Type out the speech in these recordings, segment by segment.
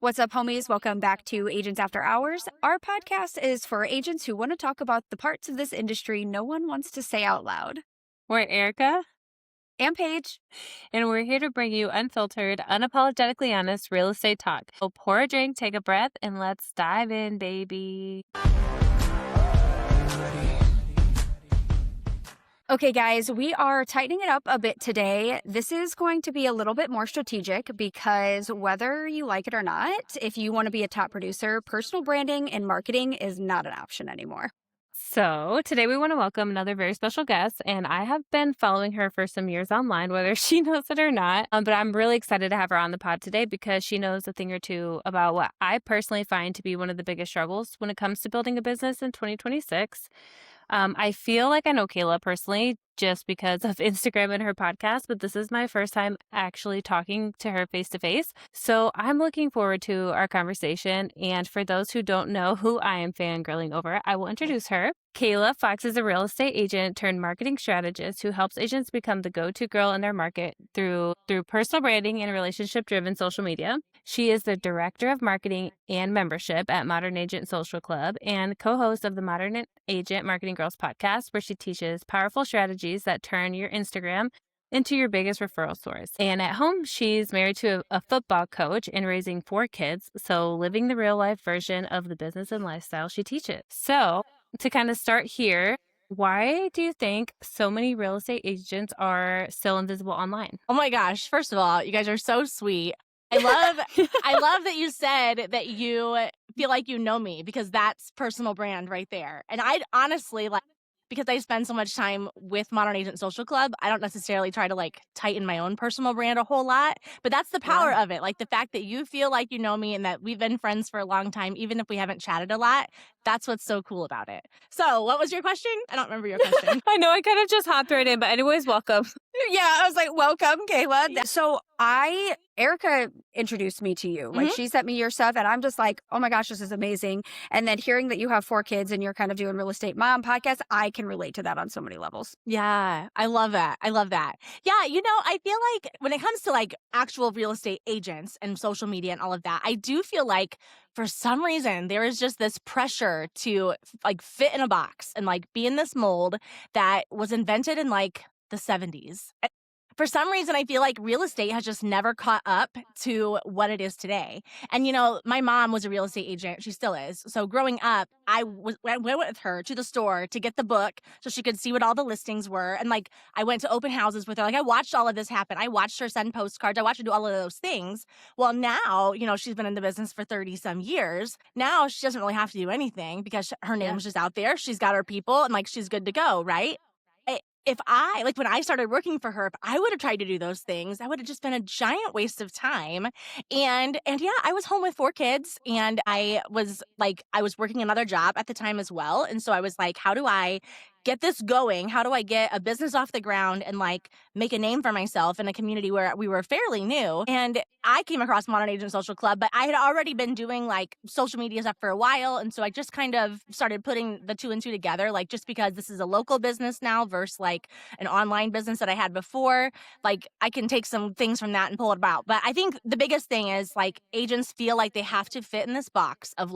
What's up, homies? Welcome back to Agents After Hours. Our podcast is for agents who want to talk about the parts of this industry no one wants to say out loud. We're Erica, And Paige. and we're here to bring you unfiltered, unapologetically honest real estate talk. So pour a drink, take a breath, and let's dive in, baby. Okay, guys, we are tightening it up a bit today. This is going to be a little bit more strategic because whether you like it or not, if you want to be a top producer, personal branding and marketing is not an option anymore. So today we want to welcome another very special guest, and I have been following her for some years online, whether she knows it or not. But I'm really excited to have her on the pod today because she knows a thing or two about what I personally find to be one of the biggest struggles when it comes to building a business in 2026. I feel like I know Kayla personally just because of Instagram and her podcast, but this is my first time actually talking to her face to face. So I'm looking forward to our conversation. And for those who don't know who I am fangirling over, I will introduce her. Kayla Fox is a real estate agent turned marketing strategist who helps agents become the go-to girl in their market through personal branding and relationship-driven social media. She is the director of marketing and membership at Modern Agent Social Club and co-host of the Modern Agent Marketing Girls podcast, where she teaches powerful strategies that turn your Instagram into your biggest referral source. And at home, she's married to a football coach and raising 4 kids, so living the real life version of the business and lifestyle she teaches. So to kind of start here, why do you think so many real estate agents are still invisible online? Oh my gosh. First of all, you guys are so sweet. I love that you said that you feel like you know me because that's personal brand right there. And I'd honestly because I spend so much time with Modern Agent Social Club, I don't necessarily try to tighten my own personal brand a whole lot, but that's the power of it. Like the fact that you feel like you know me and that we've been friends for a long time, even if we haven't chatted a lot, that's what's so cool about it. So what was your question? I don't remember your question. I know I kind of just hopped right in, but anyways, welcome. Yeah, I was like, welcome, Kayla. So Erica introduced me to you. Like she sent me your stuff and I'm just like, oh my gosh, this is amazing. And then hearing that you have 4 kids and you're kind of doing real estate mom podcast, I can relate to that on so many levels. Yeah, I love that. I love that. Yeah, I feel like when it comes to actual real estate agents and social media and all of that, I do feel like for some reason there is just this pressure to fit in a box and be in this mold that was invented in the 70s. For some reason, I feel like real estate has just never caught up to what it is today. And, my mom was a real estate agent. She still is. So growing up, I went with her to the store to get the book so she could see what all the listings were. And I went to open houses with her. I watched all of this happen. I watched her send postcards. I watched her do all of those things. Well, now, she's been in the business for 30 some years. Now she doesn't really have to do anything because her name's just out there. She's got her people and she's good to go, right? If when I started working for her, if I would have tried to do those things, that would have just been a giant waste of time. And yeah, I was home with 4 kids and I was working another job at the time as well. And so I was like, how do I get this going? How do I get a business off the ground and make a name for myself in a community where we were fairly new? And I came across Modern Agent Social Club, but I had already been doing social media stuff for a while. And so I just kind of started putting the 2 and 2 together, just because this is a local business now versus an online business that I had before. I can take some things from that and pull it about. But I think the biggest thing is agents feel like they have to fit in this box of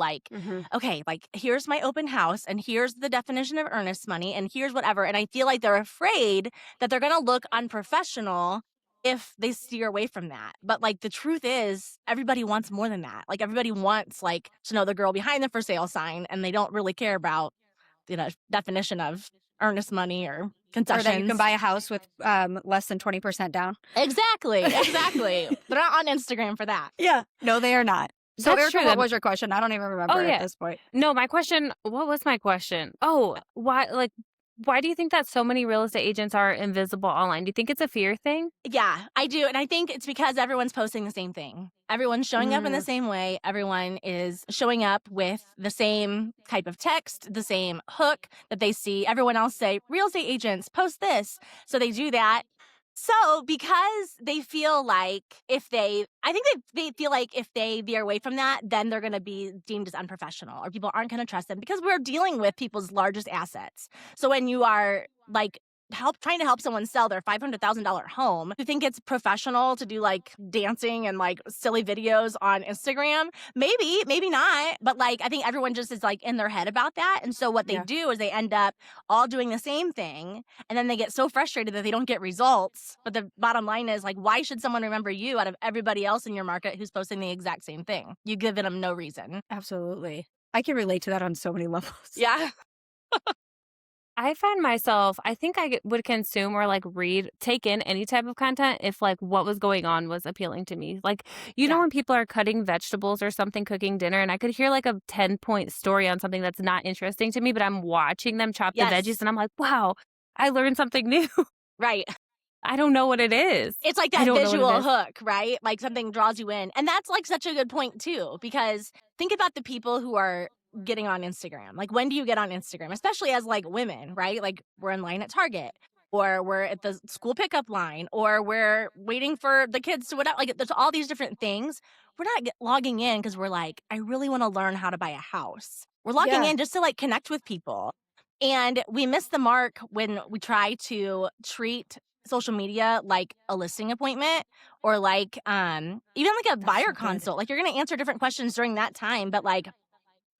okay, here's my open house and here's the definition of earnest money and here's whatever. And I feel like they're afraid that they're going to look unprofessional if they steer away from that. But the truth is everybody wants more than that. Everybody wants to know the girl behind the for sale sign, and they don't really care about definition of earnest money or concessions. Or that you can buy a house with less than 20% down. Exactly. They're not on Instagram for that. Yeah. No, they are not. So That's Erica, true. what was your question? I don't even remember at this point. No, what was my question? Oh, why do you think that so many real estate agents are invisible online? Do you think it's a fear thing? Yeah, I do. And I think it's because everyone's posting the same thing. Everyone's showing up in the same way. Everyone is showing up with the same type of text, the same hook that they see everyone else say, real estate agents, post this. So they do that. So because they feel like if they feel like if they veer away from that, then they're going to be deemed as unprofessional or people aren't going to trust them because we're dealing with people's largest assets. So when you are trying to help someone sell their $500,000 home who think it's professional to do like dancing and like silly videos on Instagram. Maybe not. But like, I think everyone just is like in their head about that. And so what they do is they end up all doing the same thing. And then they get so frustrated that they don't get results. But the bottom line is like, why should someone remember you out of everybody else in your market who's posting the exact same thing? You give them no reason. Absolutely. I can relate to that on so many levels. Yeah. I find myself, I think would consume or like take in any type of content if like what was going on was appealing to me. Like, you know, when people are cutting vegetables or something, cooking dinner, and I could hear like a 10-point story on something that's not interesting to me, but I'm watching them chop the veggies and I'm like, wow, I learned something new. Right. I don't know what it is. It's like that visual hook, right? Like something draws you in. And that's like such a good point too, because think about the people who are getting on Instagram. Like, when do you get on Instagram? Especially as like women, right? Like, we're in line at Target, or we're at the school pickup line, or we're waiting for the kids to whatever. Like, there's all these different things. We're not logging in because we're like, I really want to learn how to buy a house. We're logging in just to like connect with people. And we miss the mark when we try to treat social media like a listing appointment, or like even like a buyer consult. Like, you're going to answer different questions during that time, but like,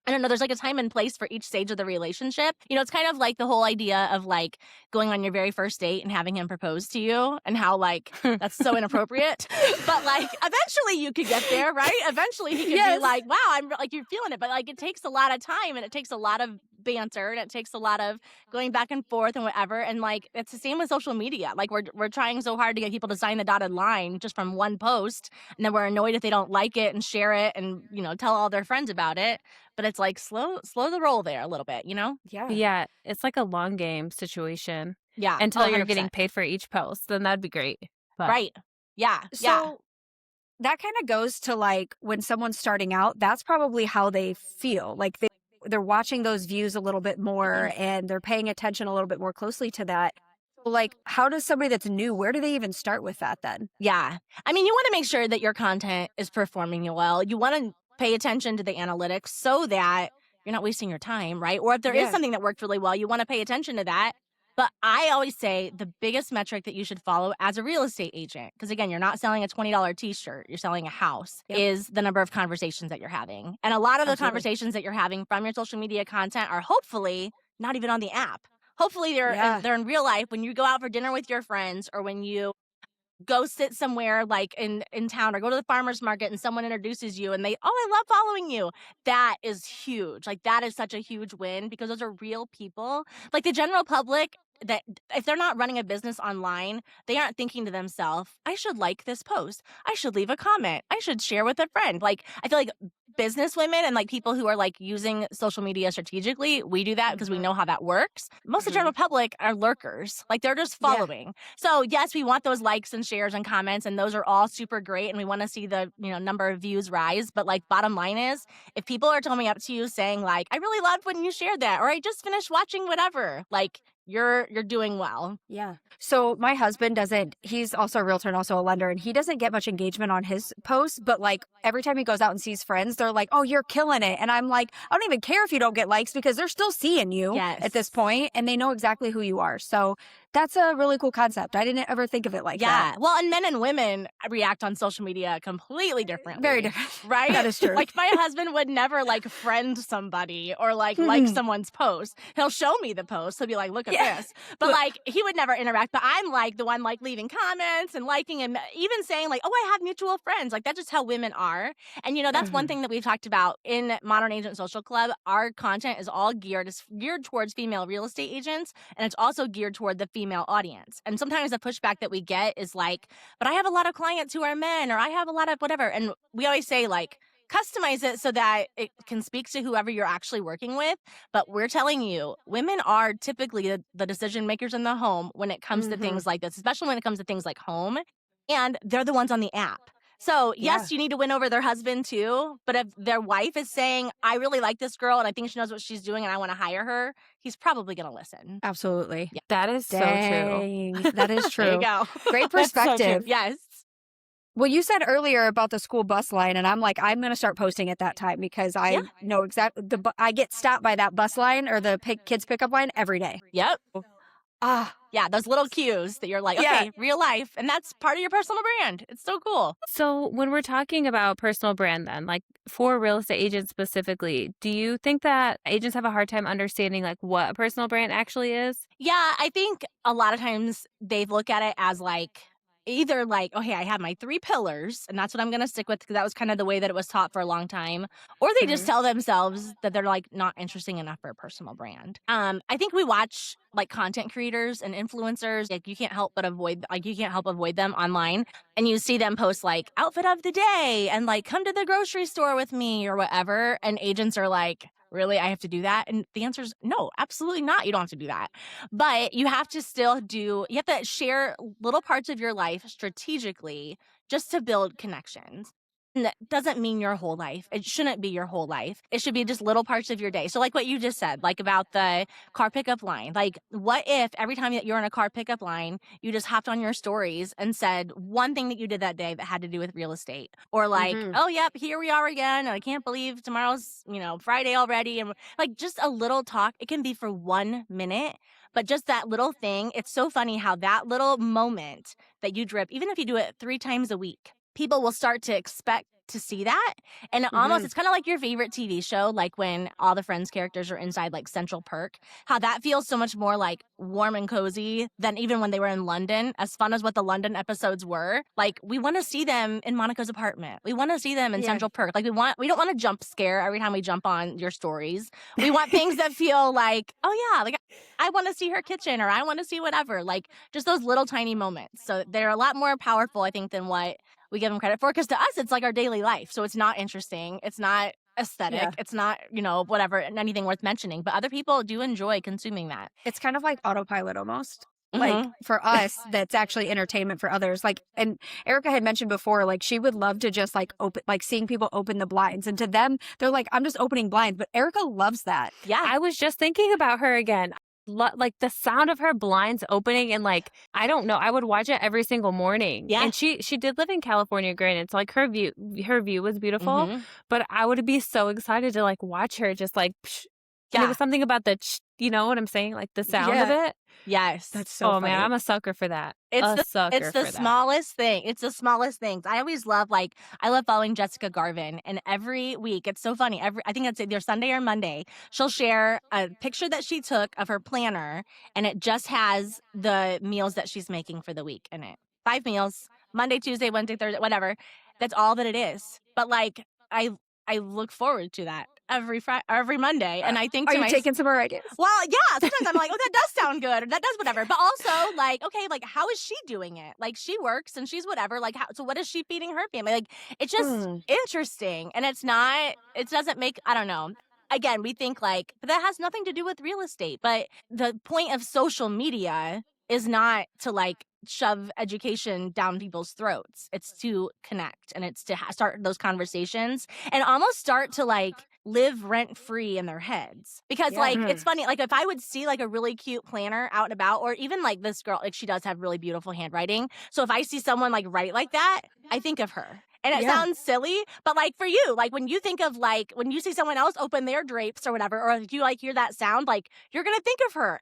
I don't know, there's like a time and place for each stage of the relationship. You know, it's kind of like the whole idea of like going on your very first date and having him propose to you, and how like that's so inappropriate. But like, eventually you could get there, right? Eventually he could be like, wow, I'm like, you're feeling it. But like, it takes a lot of time, and it takes a lot of banter, and it takes a lot of going back and forth and whatever. And like, it's the same with social media. Like, we're trying so hard to get people to sign the dotted line just from one post, and then we're annoyed if they don't like it and share it and, you know, tell all their friends about it. But it's like slow the roll there a little bit, you know? Yeah. It's like a long game situation. Yeah. Until you're 100%. getting paid for each post, then that'd be great. But Right. Yeah. So that kind of goes to like when someone's starting out, that's probably how they feel. Like they're watching those views a little bit more, and they're paying attention a little bit more closely to that. Like, how does somebody that's new, where do they even start with that then? Yeah. I mean, you want to make sure that your content is performing well. You want to pay attention to the analytics so that you're not wasting your time, right? Or if there is something that worked really well, you want to pay attention to that. But I always say the biggest metric that you should follow as a real estate agent, because again, you're not selling a $20 t-shirt, you're selling a house, is the number of conversations that you're having. And a lot of the conversations that you're having from your social media content are hopefully not even on the app. Hopefully they're in real life, when you go out for dinner with your friends, or when you go sit somewhere like in town, or go to the farmer's market and someone introduces you and I love following you. That is huge. Like, that is such a huge win, because those are real people. Like, the general public, that if they're not running a business online, they aren't thinking to themselves, I should like this post, I should leave a comment, I should share with a friend. Like, I feel like business women and like people who are like using social media strategically, we do that because we know how that works. Most of the general public are lurkers. Like, they're just following. So yes, we want those likes and shares and comments, and those are all super great, and we want to see the, you know, number of views rise. But like, bottom line is, if people are coming up to you saying like, I really loved when you shared that, or I just finished watching whatever, like, you're doing well. Yeah. So my husband he's also a realtor and also a lender, and he doesn't get much engagement on his posts, but like every time he goes out and sees friends, they're like, oh, you're killing it. And I'm like, I don't even care if you don't get likes, because they're still seeing you at this point, and they know exactly who you are. So that's a really cool concept. I didn't ever think of it like that. Yeah. Well, and men and women react on social media completely differently. Very different. Right? That is true. Like, my husband would never like friend somebody or like someone's post. He'll show me the post. He'll be like, look at this. But like, he would never interact. But I'm like the one like leaving comments and liking, and even saying like, oh, I have mutual friends. Like, that's just how women are. And you know, that's one thing that we've talked about in Modern Agent Social Club. Our content is all geared towards female real estate agents, and it's also geared toward the female audience. And sometimes the pushback that we get is like, but I have a lot of clients who are men, or I have a lot of whatever. And we always say like, customize it so that it can speak to whoever you're actually working with. But we're telling you, women are typically the decision makers in the home when it comes to things like this, especially when it comes to things like home. And they're the ones on the app. So yes, you need to win over their husband too. But if their wife is saying, I really like this girl and I think she knows what she's doing and I want to hire her, he's probably going to listen. Absolutely. Yeah. That is so true. That is true. There you go. Great That's so true. perspective. Yes. Well, you said earlier about the school bus line, and I'm like, I'm going to start posting at that time, because I know exactly I get stopped by that bus line or the kids pickup line every day. Yep. Ah, Yeah, those little cues that you're like, yeah. okay, real life. And that's part of your personal brand. It's so cool. So when we're talking about personal brand then, like for real estate agents specifically, do you think that agents have a hard time understanding like what a personal brand actually is? Yeah, I think a lot of times they look at it as like either like, okay, I have my 3 pillars and that's what I'm going to stick with because that was kind of the way that it was taught for a long time. Or they just Mhm. tell themselves that they're like not interesting enough for a personal brand. I think we watch like content creators and influencers, like you can't help avoid them online. And you see them post like outfit of the day and like come to the grocery store with me or whatever. And agents are like, really, I have to do that? And the answer is no, absolutely not. You don't have to do that. But you have to you have to share little parts of your life strategically just to build connections. And that doesn't mean your whole life. It shouldn't be your whole life. It should be just little parts of your day. So, like what you just said, like about the car pickup line. Like, what if every time that you're in a car pickup line, you just hopped on your stories and said one thing that you did that day that had to do with real estate? Or, like, Mhm. oh, yep, here we are again. And I can't believe tomorrow's, Friday already. And like just a little talk. It can be for 1 minute. But just that little thing, it's so funny how that little moment that you drip, even if you do it 3 times a week, people will start to expect to see that. And Mhm. it's kind of like your favorite TV show, like when all the Friends characters are inside like Central Perk, how that feels so much more like warm and cozy than even when they were in London, as fun as what the London episodes were. Like we want to see them in Monica's apartment. We want to see them in Yeah. Central Perk. Like we don't want to jump scare every time we jump on your stories. We want things that feel like, oh yeah, like I want to see her kitchen or I want to see whatever, like just those little tiny moments. So they're a lot more powerful, I think, than what we give them credit for. Because to us, it's like our daily life. So it's not interesting. It's not aesthetic. Yeah. It's not, whatever, anything worth mentioning. But other people do enjoy consuming that. It's kind of like autopilot almost. Like Mm-hmm. for us, that's actually entertainment for others. Like, and Erica had mentioned before, like she would love to just like open, like seeing people open the blinds. And to them, they're like, I'm just opening blinds. But Erica loves that. Yeah. I was just thinking about her again. Like the sound of her blinds opening and like I don't know, I would watch it every single morning. Yeah. And she did live in California, granted. So like her view was beautiful, Mm-hmm. but I would be so excited to like watch her just like psh. And it Yeah. was something about the you know what I'm saying? Like the sound of Yeah. it. Yes. That's so Oh funny. man, I'm a sucker for that. It's A sucker it's the for that. smallest thing. It's the smallest things. I always love I love following Jessica Garvin, and every week it's so funny. I think it's either Sunday or Monday. She'll share a picture that she took of her planner, and it just has the meals that she's making for the week in it. 5 meals, Monday, Tuesday, Wednesday, Thursday, whatever. That's all that it is. But like I look forward to that every Monday, and I think Are to you myself, taking some more ideas? well, yeah, sometimes I'm like, oh, that does sound good, or that does whatever. But also, like, okay, like, how is she doing it? Like, she works and she's whatever. Like, so what is she feeding her family? Like, it's just Mm. interesting. And it doesn't make, I don't know. Again, we think like, but that has nothing to do with real estate. But the point of social media is not to like shove education down people's throats. It's to connect and it's to start those conversations and almost start to like live rent free in their heads. Because Yeah. like Mm. it's funny, like if I would see like a really cute planner out and about, or even like this girl, like she does have really beautiful handwriting. So if I see someone like write like that, I think of her. And it Yeah. sounds silly, but like for you, like when you think of like when you see someone else open their drapes or whatever, or if you like hear that sound, like you're gonna think of her.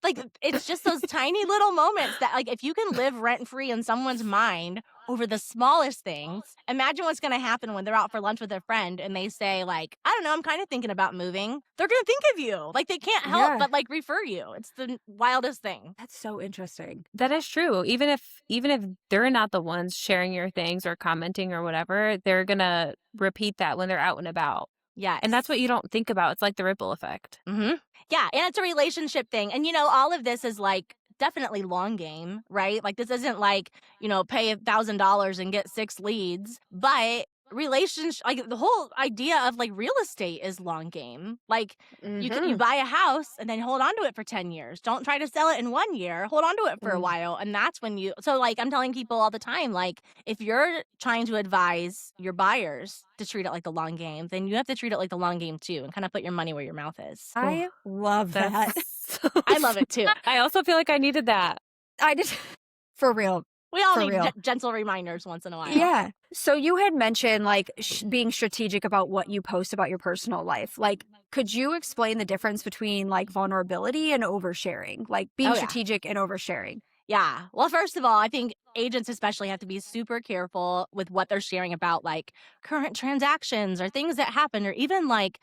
Like it's just those tiny little moments that like if you can live rent free in someone's mind over the smallest things, imagine what's going to happen when they're out for lunch with a friend and they say like, I don't know, I'm kind of thinking about moving. They're going to think of you. Like they can't help Yeah. but like refer you. It's the wildest thing. That's so interesting. That is true. Even if they're not the ones sharing your things or commenting or whatever, they're gonna repeat that when they're out and about. Yes. And that's what you don't think about. It's like the ripple effect. Mm-hmm. Yeah. And it's a relationship thing. And, all of this is like definitely long game, right? Like this isn't like, pay $1,000 and get 6 leads, but relationship, like the whole idea of like real estate is long game. Like you buy a house and then hold on to it for 10 years. Don't try to sell it in 1 year. Hold on to it for a while. And that's when so like I'm telling people all the time, like if you're trying to advise your buyers to treat it like the long game, then you have to treat it like the long game too and kind of put your money where your mouth is. I love that. That's so I love it too. I also feel like I needed that. I just, for real. We all For need real. gentle reminders once in a while. Yeah. So you had mentioned like being strategic about what you post about your personal life. Like, could you explain the difference between like vulnerability and oversharing? Like being Oh, yeah. strategic and oversharing. Yeah. Well, first of all, I think agents especially have to be super careful with what they're sharing about like current transactions or things that happened or even like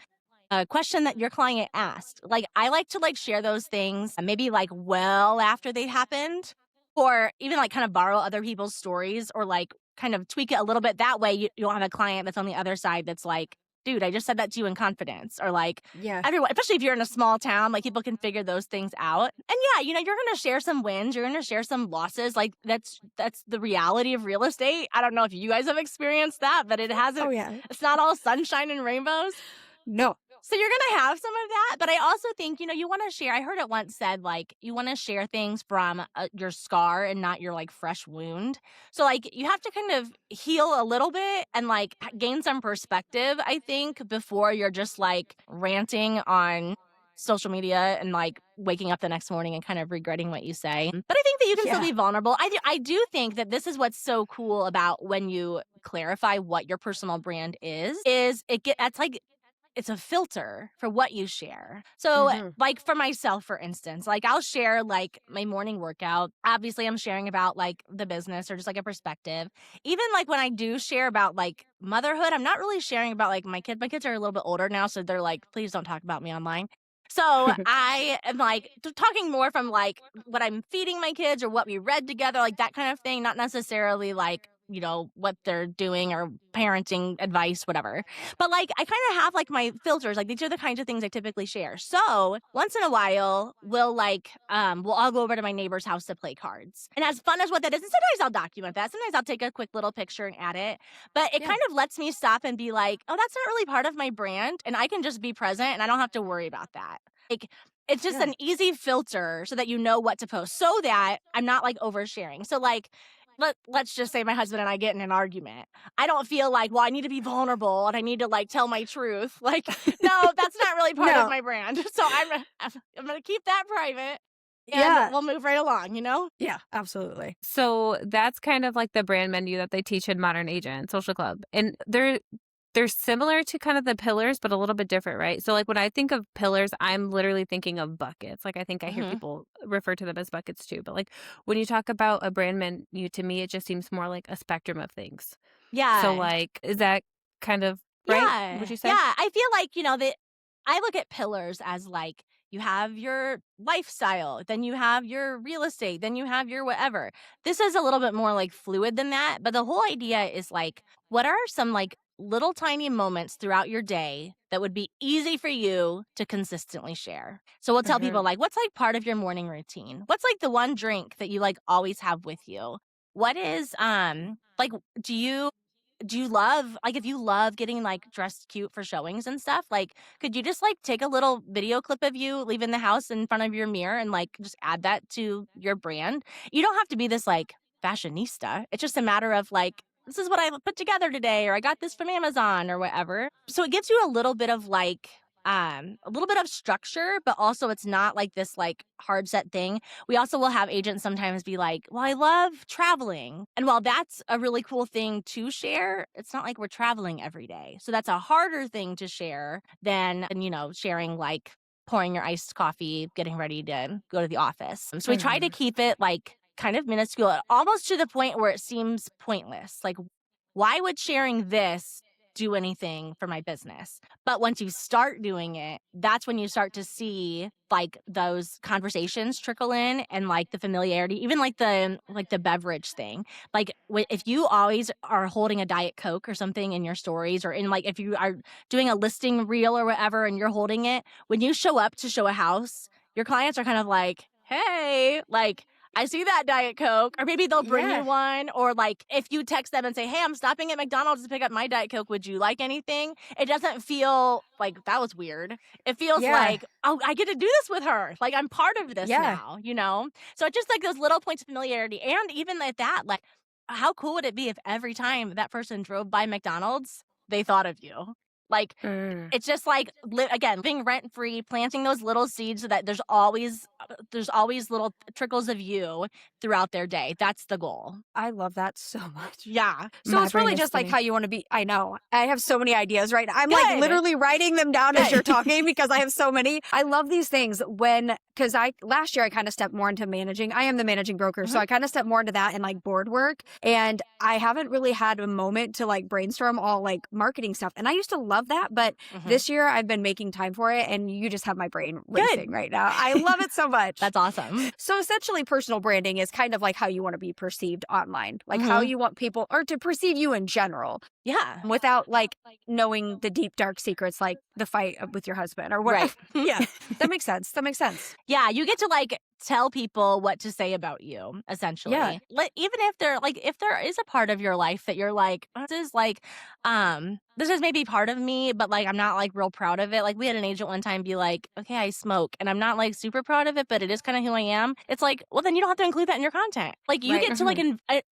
a question that your client asked. Like I like to like share those things maybe like well after they happened or even like kind of borrow other people's stories or like kind of tweak it a little bit. That way you don't have a client that's on the other side that's like, dude, I just said that to you in confidence or like Yeah. everyone, especially if you're in a small town, like people can figure those things out. And yeah, you're going to share some wins, you're going to share some losses. Like that's the reality of real estate. I don't know if you guys have experienced that, but it Oh, hasn't. yeah. It's not all sunshine and rainbows. No. So you're going to have some of that, but I also think, you want to share. I heard it once said like you want to share things from your scar and not your like fresh wound. So like you have to kind of heal a little bit and like gain some perspective, I think, before you're just like ranting on social media and like waking up the next morning and kind of regretting what you say. But I think that you can still Yeah. be vulnerable. I do think that this is what's so cool about when you clarify what your personal brand is that's like it's a filter for what you share. So, Mhm. like for myself, for instance, like I'll share like my morning workout. Obviously, I'm sharing about like the business or just like a perspective. Even like when I do share about like motherhood, I'm not really sharing about like my kids. My kids are a little bit older now, so they're like, please don't talk about me online. So I am like talking more from like what I'm feeding my kids or what we read together, like that kind of thing, not necessarily like, what they're doing or parenting advice, whatever. But like I kind of have like my filters, like these are the kinds of things I typically share. So once in a while, we'll all go over to my neighbor's house to play cards. And as fun as what that is, and sometimes I'll document that. Sometimes I'll take a quick little picture and add it. But it Yeah. kind of lets me stop and be like, oh, that's not really part of my brand. And I can just be present and I don't have to worry about that. Like it's just Yeah. an easy filter so that you know what to post so that I'm not like oversharing. So like let's just say my husband and I get in an argument. I don't feel like, well, I need to be vulnerable and I need to like tell my truth. Like, no, that's not really part of No. my brand. So I'm going to keep that private and Yeah. we'll move right along, Yeah, absolutely. So that's kind of like the brand menu that they teach in Modern Agent Social Club. And they're similar to kind of the pillars, but a little bit different, right? So like when I think of pillars, I'm literally thinking of buckets. Like I think I hear Mhm. people refer to them as buckets too. But like when you talk about a brand menu, to me, it just seems more like a spectrum of things. So Yeah. like, is that kind of right? Would Yeah. you say? Yeah. I feel like, that I look at pillars as like you have your lifestyle, then you have your real estate, then you have your whatever. This is a little bit more like fluid than that. But the whole idea is like, what are some like little tiny moments throughout your day that would be easy for you to consistently share? So we'll tell people Mhm. like, what's like part of your morning routine? What's like the one drink that you like always have with you? What is like do you do you love like if you love getting like dressed cute for showings and stuff, like could you just like take a little video clip of you leaving the house in front of your mirror and like just add that to your brand? You don't have to be this like fashionista. It's just a matter of like, this is what I put together today, or I got this from Amazon or whatever. So it gives you a little bit of like a little bit of structure, but also it's not like this like hard set thing. We also will have agents sometimes be like, well, I love traveling. And while that's a really cool thing to share, it's not like we're traveling every day. So that's a harder thing to share than, sharing like pouring your iced coffee, getting ready to go to the office. So we try to Mhm. keep it like kind of minuscule, almost to the point where it seems pointless. Like, why would sharing this do anything for my business? But once you start doing it, that's when you start to see like those conversations trickle in and like the familiarity, even like the beverage thing. Like if you always are holding a Diet Coke or something in your stories, or in like if you are doing a listing reel or whatever and you're holding it, when you show up to show a house, your clients are kind of like, hey, like I see that Diet Coke, or maybe they'll bring you Yeah. one, or like if you text them and say, hey, I'm stopping at McDonald's to pick up my Diet Coke, would you like anything? It doesn't feel like that was weird. It feels Yeah. like, oh, I get to do this with her. Like I'm part of this Yeah. now? So it's just like those little points of familiarity. And even at that, like, how cool would it be if every time that person drove by McDonald's, they thought of you? Like, it's just like, again, living rent free, planting those little seeds so that there's always little trickles of you throughout their day. That's the goal. I love that so much. Yeah. So My it's brain really is just like spinning. how you want to be. I know. I have so many ideas right now. I'm like Good. literally writing them down as Good. you're talking because I have so many. I love these things because last year I kind of stepped more into managing. I am the managing broker. So I kind of stepped more into that and like board work. And I haven't really had a moment to like brainstorm all like marketing stuff. And I used to love that. But this year I've been making time for it. And you just have my brain racing right now. I love it so much. That's awesome. So essentially personal branding is kind of like how you want to be perceived online, like how you want people or to perceive you in general. Yeah. Without like knowing the deep dark secrets like the fight with your husband or whatever. Right. Yeah. That makes sense. That makes sense. Yeah, you get to like tell people what to say about you, essentially. Yeah. Even if if there is a part of your life that you're like, this is maybe part of me, but like I'm not like real proud of it. Like we had an agent one time be like, okay, I smoke and I'm not like super proud of it, but it is kind of who I am. It's like, well, then you don't have to include that in your content. Like you get to like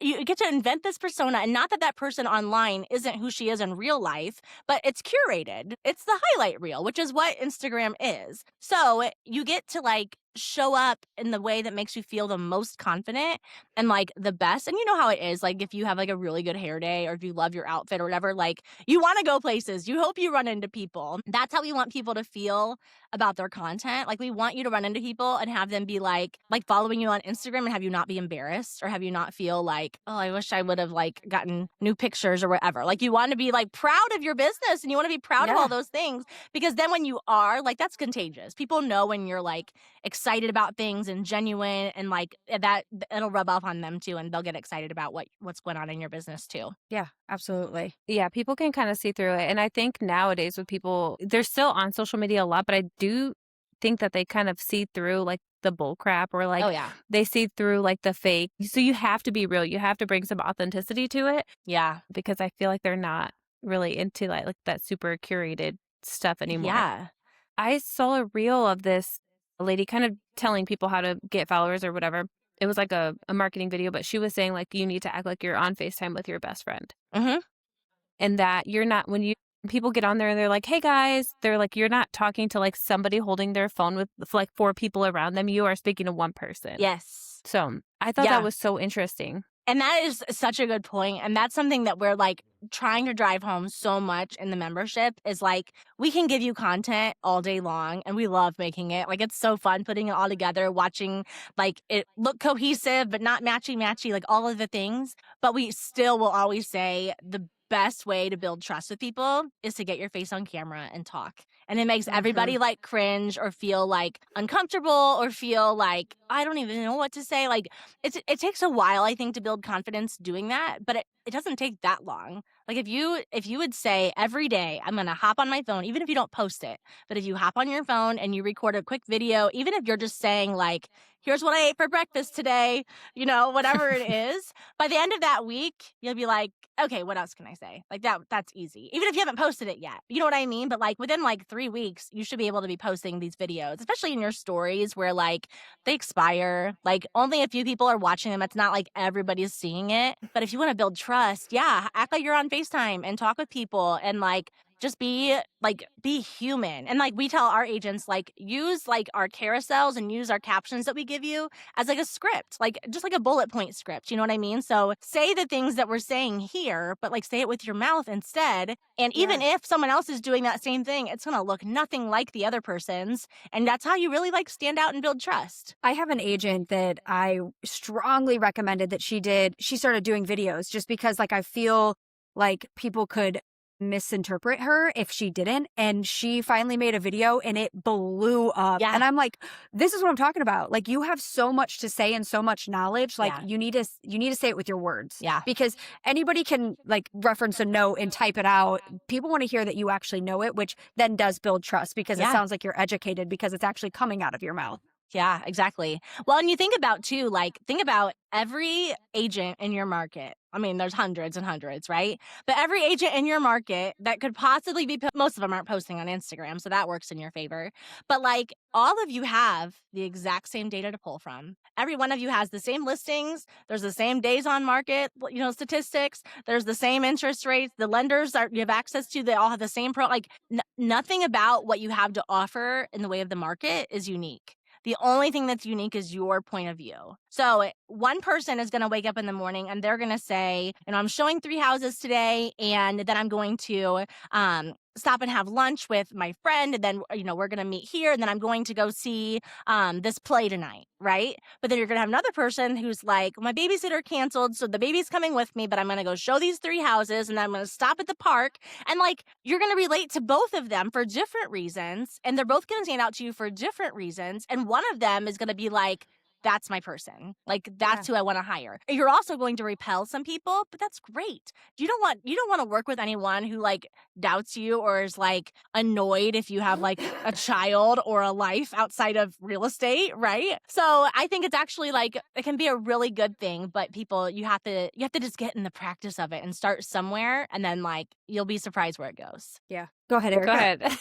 you get to invent this persona, and not that person online isn't who she is in real life, but it's curated. It's the highlight reel, which is what Instagram is. So you get to like show up in the way that makes you feel the most confident and like the best. And you know how it is, like if you have like a really good hair day or if you love your outfit or whatever, like you want to go places, you hope you run into people. That's how we want people to feel about their content. Like we want you to run into people and have them be like following you on Instagram and have you not be embarrassed or have you not feel like, oh, I wish I would have like gotten new pictures or whatever. Like you want to be like proud of your business and you want to be proud of all those things, because then when you are like, that's contagious. People know when you're like excited about things and genuine, and like that it'll rub off on them too, and they'll get excited about what's going on in your business too. Yeah, absolutely. Yeah, people can kind of see through it. And I think nowadays with people, they're still on social media a lot, but I do think that they kind of see through like the bull crap or like they see through like the fake. So you have to be real. You have to bring some authenticity to it. Yeah. Because I feel like they're not really into like that super curated stuff anymore. Yeah. I saw a reel of this lady kind of telling people how to get followers or whatever. It was like a marketing video, but she was saying like you need to act like you're on FaceTime with your best friend. And that you're not, when people get on there and they're like, hey guys, they're like, you're not talking to like somebody holding their phone with like 4 people around them. You are speaking to one person. Yes. So I thought that was so interesting. And that is such a good point. And that's something that we're like trying to drive home so much in the membership is like, we can give you content all day long and we love making it. Like, it's so fun putting it all together, watching like it look cohesive, but not matchy, like all of the things. But we still will always say the best way to build trust with people is to get your face on camera and talk. And it makes everybody like cringe or feel like uncomfortable or feel like, I don't even know what to say. Like it takes a while, I think, to build confidence doing that, but it doesn't take that long. Like if you would say every day, I'm going to hop on my phone, even if you don't post it, but if you hop on your phone and you record a quick video, even if you're just saying like, here's what I ate for breakfast today, you know, whatever it is, by the end of that week, you'll be like, okay, what else can I say? Like that's easy. Even if you haven't posted it yet, you know what I mean? But like within like 3 weeks, you should be able to be posting these videos, especially in your stories where like they expire, like only a few people are watching them. It's not like everybody's seeing it. But if you want to build trust, act like you're on FaceTime and talk with people and like, just be human. And like we tell our agents, like use like our carousels and use our captions that we give you as like a script, like just like a bullet point script. You know what I mean? So say the things that we're saying here, but like say it with your mouth instead. And even if someone else is doing that same thing, it's going to look nothing like the other person's. And that's how you really like stand out and build trust. I have an agent that I strongly recommended that she started doing videos just because like I feel like people could misinterpret her if she didn't, and she finally made a video and it blew up. And I'm like, this is what I'm talking about. Like you have so much to say and so much knowledge, like you need to say it with your words, because anybody can like reference a note and type it out. People want to hear that you actually know it, which then does build trust because it sounds like you're educated because it's actually coming out of your mouth. Yeah, exactly. Well, and you think about too, like, think about every agent in your market. I mean, there's hundreds and hundreds, right? But every agent in your market that could possibly be, most of them aren't posting on Instagram, so that works in your favor. But like, all of you have the exact same data to pull from. Every one of you has the same listings. There's the same days on market, statistics. There's the same interest rates. The lenders you have access to, they all have the same like nothing about what you have to offer in the way of the market is unique. The only thing that's unique is your point of view. So one person is going to wake up in the morning and they're going to say, I'm showing 3 houses today, and then I'm going to stop and have lunch with my friend, and then we're going to meet here, and then I'm going to go see this play tonight, right? But then you're going to have another person who's like, my babysitter canceled, so the baby's coming with me, but I'm going to go show these 3 houses, and then I'm going to stop at the park. And like, you're going to relate to both of them for different reasons, and they're both going to stand out to you for different reasons, and one of them is going to be like, that's my person. Like, that's who I want to hire. You're also going to repel some people, but that's great. You don't want to work with anyone who like doubts you or is like annoyed if you have like a child or a life outside of real estate, right? So I think it's actually like, it can be a really good thing, but people, you have to just get in the practice of it and start somewhere, and then like, you'll be surprised where it goes. Yeah. Go ahead, Erica. Go ahead.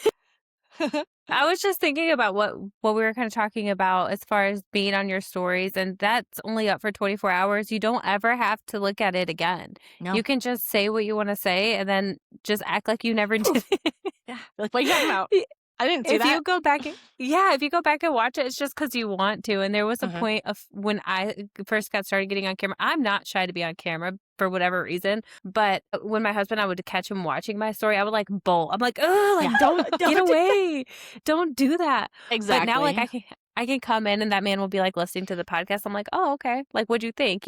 I was just thinking about what we were kind of talking about as far as being on your stories, and that's only up for 24 hours. You don't ever have to look at it again. No. You can just say what you want to say and then just act like you never did it. Yeah. Like, what are you talking about? I didn't do that. If you go back and watch it, it's just because you want to. And there was a point of when I first got started getting on camera. I'm not shy to be on camera for whatever reason. But when my husband, I would catch him watching my story, I would like bolt. I'm like, oh, like don't get away. Don't do that. Exactly. But now like I can come in and that man will be like listening to the podcast. I'm like, oh, okay. Like, what'd you think?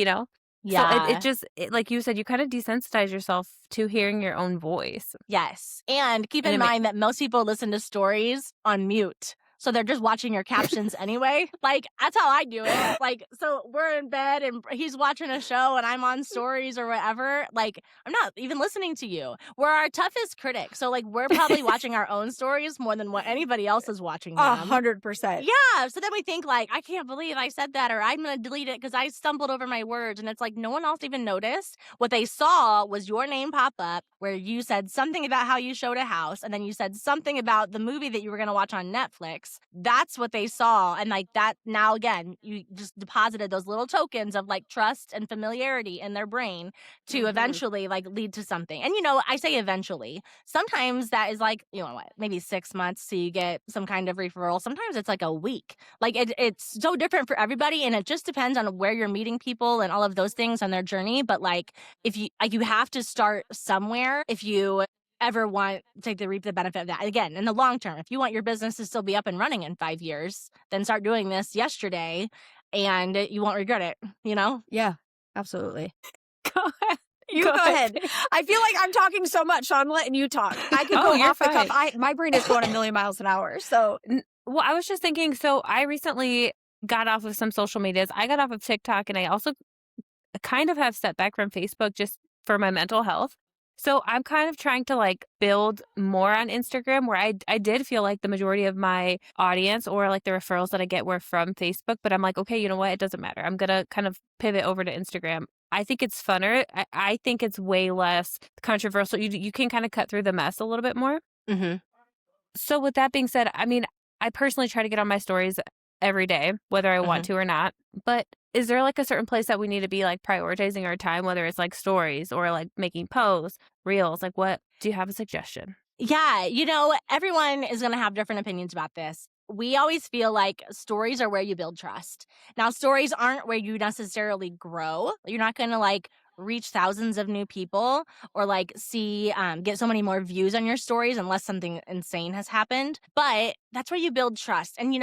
Yeah. So like you said, you kind of desensitize yourself to hearing your own voice. Yes. And keep in mind that most people listen to stories on mute. So they're just watching your captions anyway. Like, that's how I do it. Like, so we're in bed and he's watching a show and I'm on stories or whatever. Like, I'm not even listening to you. We're our toughest critic. So, like, we're probably watching our own stories more than what anybody else is watching them. 100%. Yeah. So then we think, like, I can't believe I said that, or I'm going to delete it because I stumbled over my words. And it's like, no one else even noticed. What they saw was your name pop up where you said something about how you showed a house. And then you said something about the movie that you were going to watch on Netflix. That's what they saw. And like that, now again, you just deposited those little tokens of like trust and familiarity in their brain to eventually like lead to something. And I say eventually. Sometimes that is like, maybe 6 months so you get some kind of referral. Sometimes it's like a week. Like it's so different for everybody, and it just depends on where you're meeting people and all of those things on their journey. But like, if you have to start somewhere if you ever want to reap the benefit of that. Again, in the long term, if you want your business to still be up and running in 5 years, then start doing this yesterday and you won't regret it, Yeah, absolutely. Go ahead. You go ahead. I feel like I'm talking so much, so I'm letting you talk. I can go off the cuff. My brain is going a million miles an hour. So, well, I was just thinking, so I recently got off of some social medias. I got off of TikTok, and I also kind of have stepped back from Facebook just for my mental health. So I'm kind of trying to like build more on Instagram, where I did feel like the majority of my audience or like the referrals that I get were from Facebook. But I'm like, okay, you know what? It doesn't matter. I'm going to kind of pivot over to Instagram. I think it's funner. I think it's way less controversial. You can kind of cut through the mess a little bit more. Mm-hmm. So with that being said, I mean, I personally try to get on my stories every day, whether I want to or not. But is there like a certain place that we need to be like prioritizing our time, whether it's like stories or like making posts, reels? Like, what do you have a suggestion? Yeah, everyone is going to have different opinions about this. We always feel like stories are where you build trust. Now, stories aren't where you necessarily grow. You're not going to like reach thousands of new people or like get so many more views on your stories unless something insane has happened. But that's where you build trust. And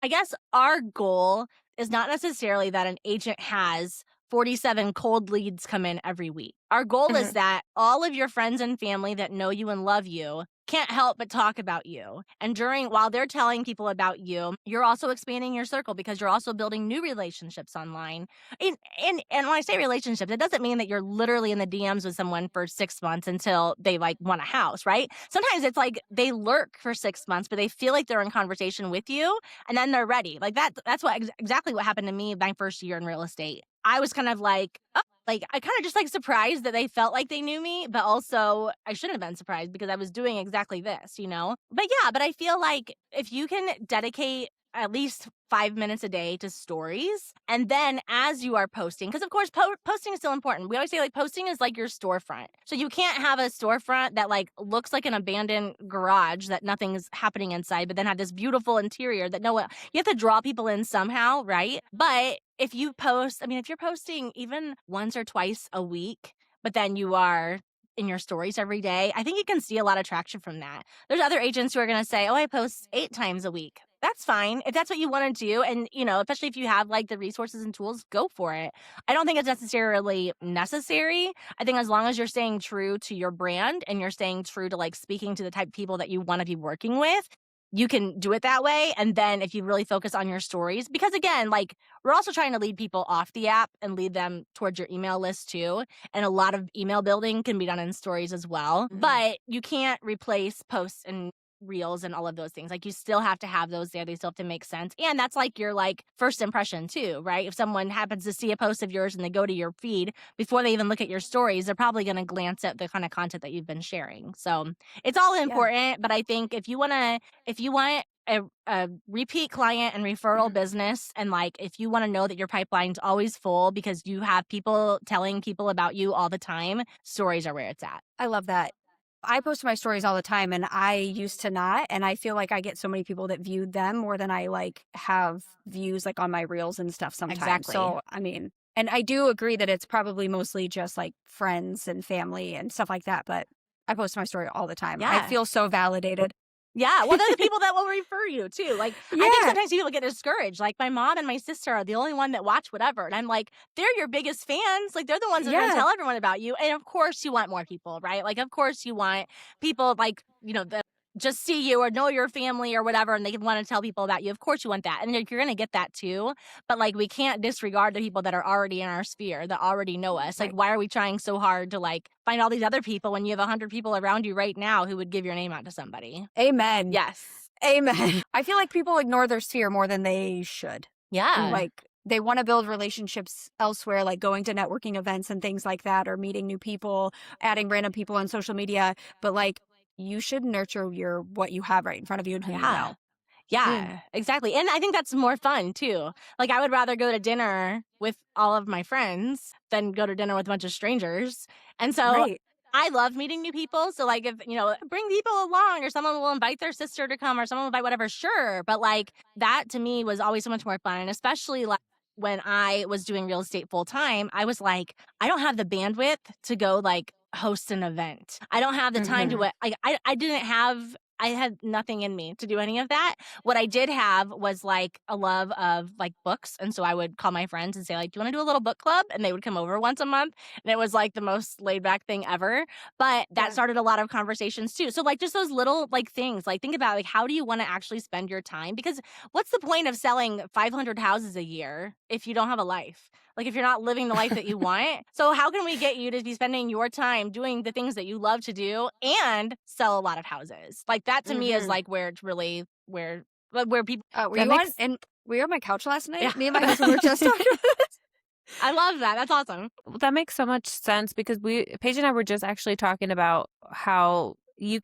I guess our goal is not necessarily that an agent has 47 cold leads come in every week. Our goal is that all of your friends and family that know you and love you can't help but talk about you. And while they're telling people about you, you're also expanding your circle because you're also building new relationships online. And when I say relationships, it doesn't mean that you're literally in the DMs with someone for 6 months until they like want a house, right? Sometimes it's like they lurk for 6 months, but they feel like they're in conversation with you, and then they're ready. Like that's exactly what happened to me my first year in real estate. I was kind of like, oh, like I kind of just like surprised that they felt like they knew me, but also I shouldn't have been surprised because I was doing exactly this, you know? But yeah, but I feel like if you can dedicate at least 5 minutes a day to stories, and then as you are posting, because of course posting is still important. We always say like posting is like your storefront. So you can't have a storefront that like looks like an abandoned garage that nothing's happening inside, but then have this beautiful interior that you have to draw people in somehow, right? But if you post, I mean, if you're posting even once or twice a week, but then you are in your stories every day, I think you can see a lot of traction from that. There's other agents who are going to say, oh, I post 8 times a week. That's fine. If that's what you want to do, and, you know, especially if you have like the resources and tools, go for it. I don't think it's necessarily necessary. I think as long as you're staying true to your brand and you're staying true to like speaking to the type of people that you want to be working with, you can do it that way. And then if you really focus on your stories, because again, like we're also trying to lead people off the app and lead them towards your email list too. And a lot of email building can be done in stories as well, but you can't replace posts and reels and all of those things. Like you still have to have those there. They still have to make sense. And that's like your like first impression too, right? If someone happens to see a post of yours and they go to your feed before they even look at your stories, they're probably going to glance at the kind of content that you've been sharing. So it's all important. But I think if you want a repeat client and referral business, and like if you want to know that your pipeline's always full because you have people telling people about you all the time, stories are where it's at. I love that. I post my stories all the time, and I used to not, and I feel like I get so many people that viewed them more than I like have views like on my reels and stuff sometimes. Exactly. So, I mean, and I do agree that it's probably mostly just like friends and family and stuff like that, but I post my story all the time. I feel so validated. Yeah, well, they're the people that will refer you too. Like, I think sometimes people get discouraged. Like, my mom and my sister are the only one that watch whatever, and I'm like, they're your biggest fans. Like, they're the ones that are gonna tell everyone about you. And of course, you want more people, right? Like, of course, you want people like that just see you or know your family or whatever, and they want to tell people about you. Of course, you want that, and you're gonna get that too. But like, we can't disregard the people that are already in our sphere that already know us. Like, why are we trying so hard to like find all these other people when you have 100 people around you right now who would give your name out to somebody? Amen. Yes. Amen. I feel like people ignore their sphere more than they should. Yeah. Like they want to build relationships elsewhere, like going to networking events and things like that, or meeting new people, adding random people on social media. But like, you should nurture what you have right in front of you and who you know. Yeah, exactly. And I think that's more fun too. Like, I would rather go to dinner with all of my friends than go to dinner with a bunch of strangers. And so I love meeting new people. So like, if, bring people along, or someone will invite their sister to come, or someone will invite whatever, sure. But like, that to me was always so much more fun. And especially like when I was doing real estate full time, I was like, I don't have the bandwidth to go like host an event. I don't have the time to, I had nothing in me to do any of that. What I did have was like a love of like books. And so I would call my friends and say like, do you want to do a little book club? And they would come over once a month. And it was like the most laid back thing ever. But that started a lot of conversations too. So like just those little like things, like think about like, how do you want to actually spend your time? Because what's the point of selling 500 houses a year if you don't have a life? Like if you're not living the life that you want. So how can we get you to be spending your time doing the things that you love to do and sell a lot of houses? Like that to me is like where it's really where people. Were you on my couch last night? Me and my husband were just talking about this. I love that. That's awesome. That makes so much sense because Paige and I were just actually talking about how you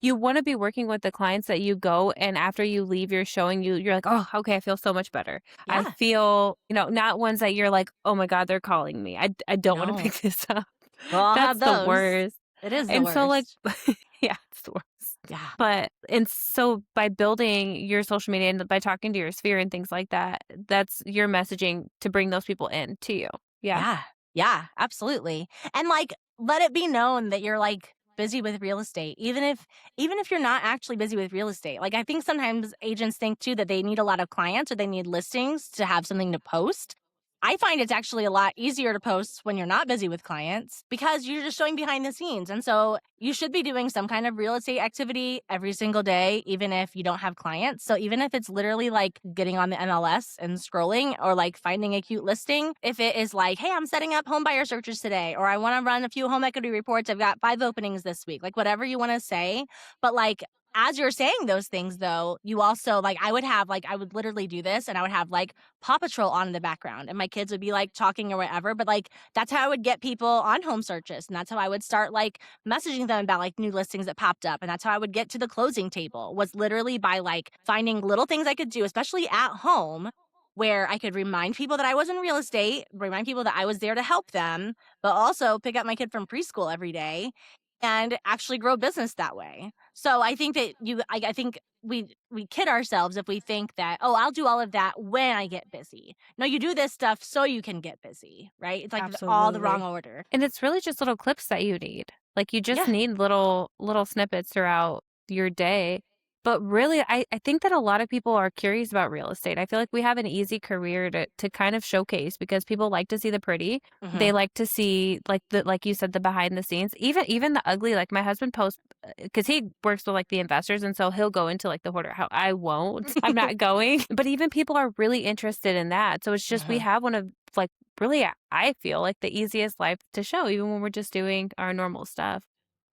want to be working with the clients that you go, and after you leave your showing, you're like, oh, okay, I feel so much better. I feel, not ones that you're like, oh my God, they're calling me. I don't want to pick this up. Well, that's the worst. It is the and worst. So like, yeah, it's the worst. Yeah. And so by building your social media and by talking to your sphere and things like that, that's your messaging to bring those people in to you. Yeah. Yeah, absolutely. And like, let it be known that you're like busy with real estate, even if you're not actually busy with real estate. Like, I think sometimes agents think too that they need a lot of clients or they need listings to have something to post. I find it's actually a lot easier to post when you're not busy with clients because you're just showing behind the scenes. And so you should be doing some kind of real estate activity every single day, even if you don't have clients. So even if it's literally like getting on the MLS and scrolling or like finding a cute listing, if it is like, hey, I'm setting up home buyer searches today, or I want to run a few home equity reports. I've got 5 openings this week, like whatever you want to say. But like, as you're saying those things, though, you also like, I would literally do this and I would have like Paw Patrol on in the background and my kids would be like talking or whatever. But like, that's how I would get people on home searches. And that's how I would start like messaging them about like new listings that popped up. And that's how I would get to the closing table, was literally by like finding little things I could do, especially at home, where I could remind people that I was in real estate, remind people that I was there to help them, but also pick up my kid from preschool every day and actually grow business that way. So I think that I think we kid ourselves if we think that, oh, I'll do all of that when I get busy. No, you do this stuff so you can get busy, right? It's like all the wrong Absolutely. order. And it's really just little clips that you need. Like you just Yeah. need little snippets throughout your day. But really, I think that a lot of people are curious about real estate. I feel like we have an easy career to kind of showcase because people like to see the pretty. They like to see like you said, the behind the scenes, even the ugly. Like my husband posts because he works with like the investors, and so he'll go into like the hoarder. How I won't, I'm not going. But even people are really interested in that. So it's just we have one of like really, I feel like the easiest life to show, even when we're just doing our normal stuff.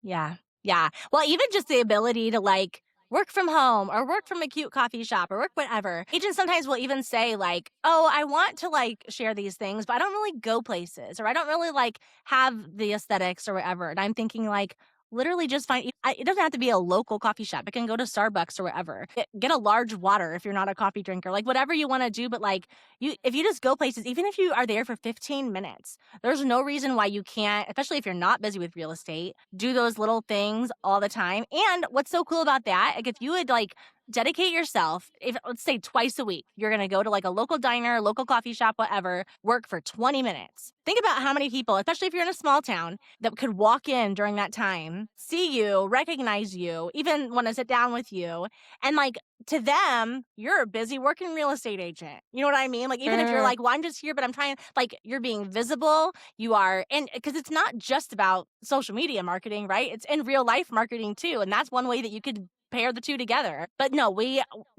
Yeah. Yeah. Well, even just the ability to like work from home or work from a cute coffee shop or work whatever. Agents sometimes will even say like, oh, I want to like share these things, but I don't really go places or I don't really like have the aesthetics or whatever. And I'm thinking like, literally just find it doesn't have to be a local coffee shop. It can go to Starbucks or whatever. Get a large water if you're not a coffee drinker, like whatever you want to do. But like if you just go places, even if you are there for 15 minutes, there's no reason why you can't, especially if you're not busy with real estate, do those little things all the time. And what's so cool about that, like if you would like dedicate yourself, if let's say twice a week, you're going to go to like a local diner, local coffee shop, whatever, work for 20 minutes. Think about how many people, especially if you're in a small town, that could walk in during that time, see you, recognize you, even want to sit down with you. And like to them, you're a busy working real estate agent. You know what I mean? Like even if you're like, well, I'm just here, but I'm trying, like you're being visible, you are, and because it's not just about social media marketing, right? It's in real life marketing too. And that's one way that you could pair the two together. But no,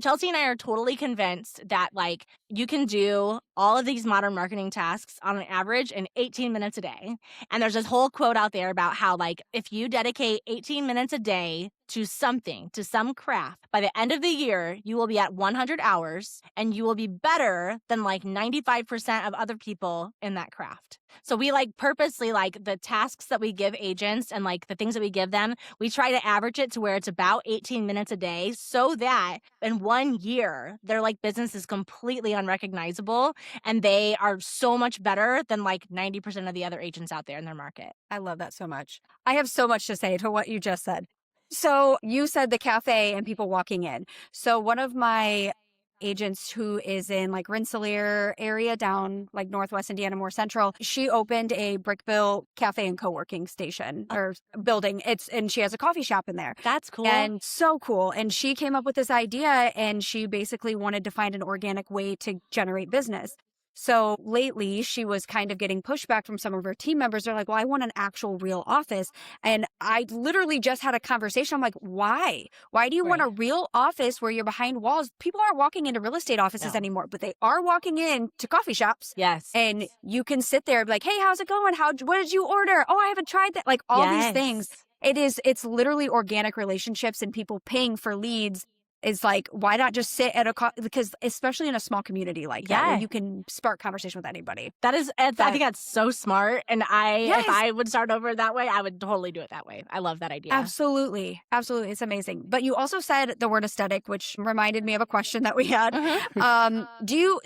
Chelsea and I are totally convinced that like you can do all of these modern marketing tasks on an average in 18 minutes a day. And there's this whole quote out there about how like if you dedicate 18 minutes a day to something, to some craft, by the end of the year, you will be at 100 hours and you will be better than like 95% of other people in that craft. So we like purposely like the tasks that we give agents and like the things that we give them, we try to average it to where it's about 18 minutes a day so that in 1 year, their like business is completely unrecognizable and they are so much better than like 90% of the other agents out there in their market. I love that so much. I have so much to say to what you just said. So you said the cafe and people walking in. So one of my agents who is in like Rensselaer area down like Northwest Indiana, more central, she opened a brick built cafe and co-working station or building. And she has a coffee shop in there. That's cool. And so cool. And she came up with this idea and she basically wanted to find an organic way to generate business. So lately, she was kind of getting pushback from some of her team members. They're like, well, I want an actual real office. And I literally just had a conversation. I'm like, why? Why do you want a real office where you're behind walls? People aren't walking into real estate offices anymore, but they are walking into coffee shops. Yes. And you can sit there and be like, hey, how's it going? What did you order? Oh, I haven't tried that. Like all these things. It's literally organic relationships and people paying for leads. Is like, why not just sit at because especially in a small community like that, where you can spark conversation with anybody. I think that's so smart. And if I would start over that way, I would totally do it that way. I love that idea. Absolutely. Absolutely. It's amazing. But you also said the word aesthetic, which reminded me of a question that we had.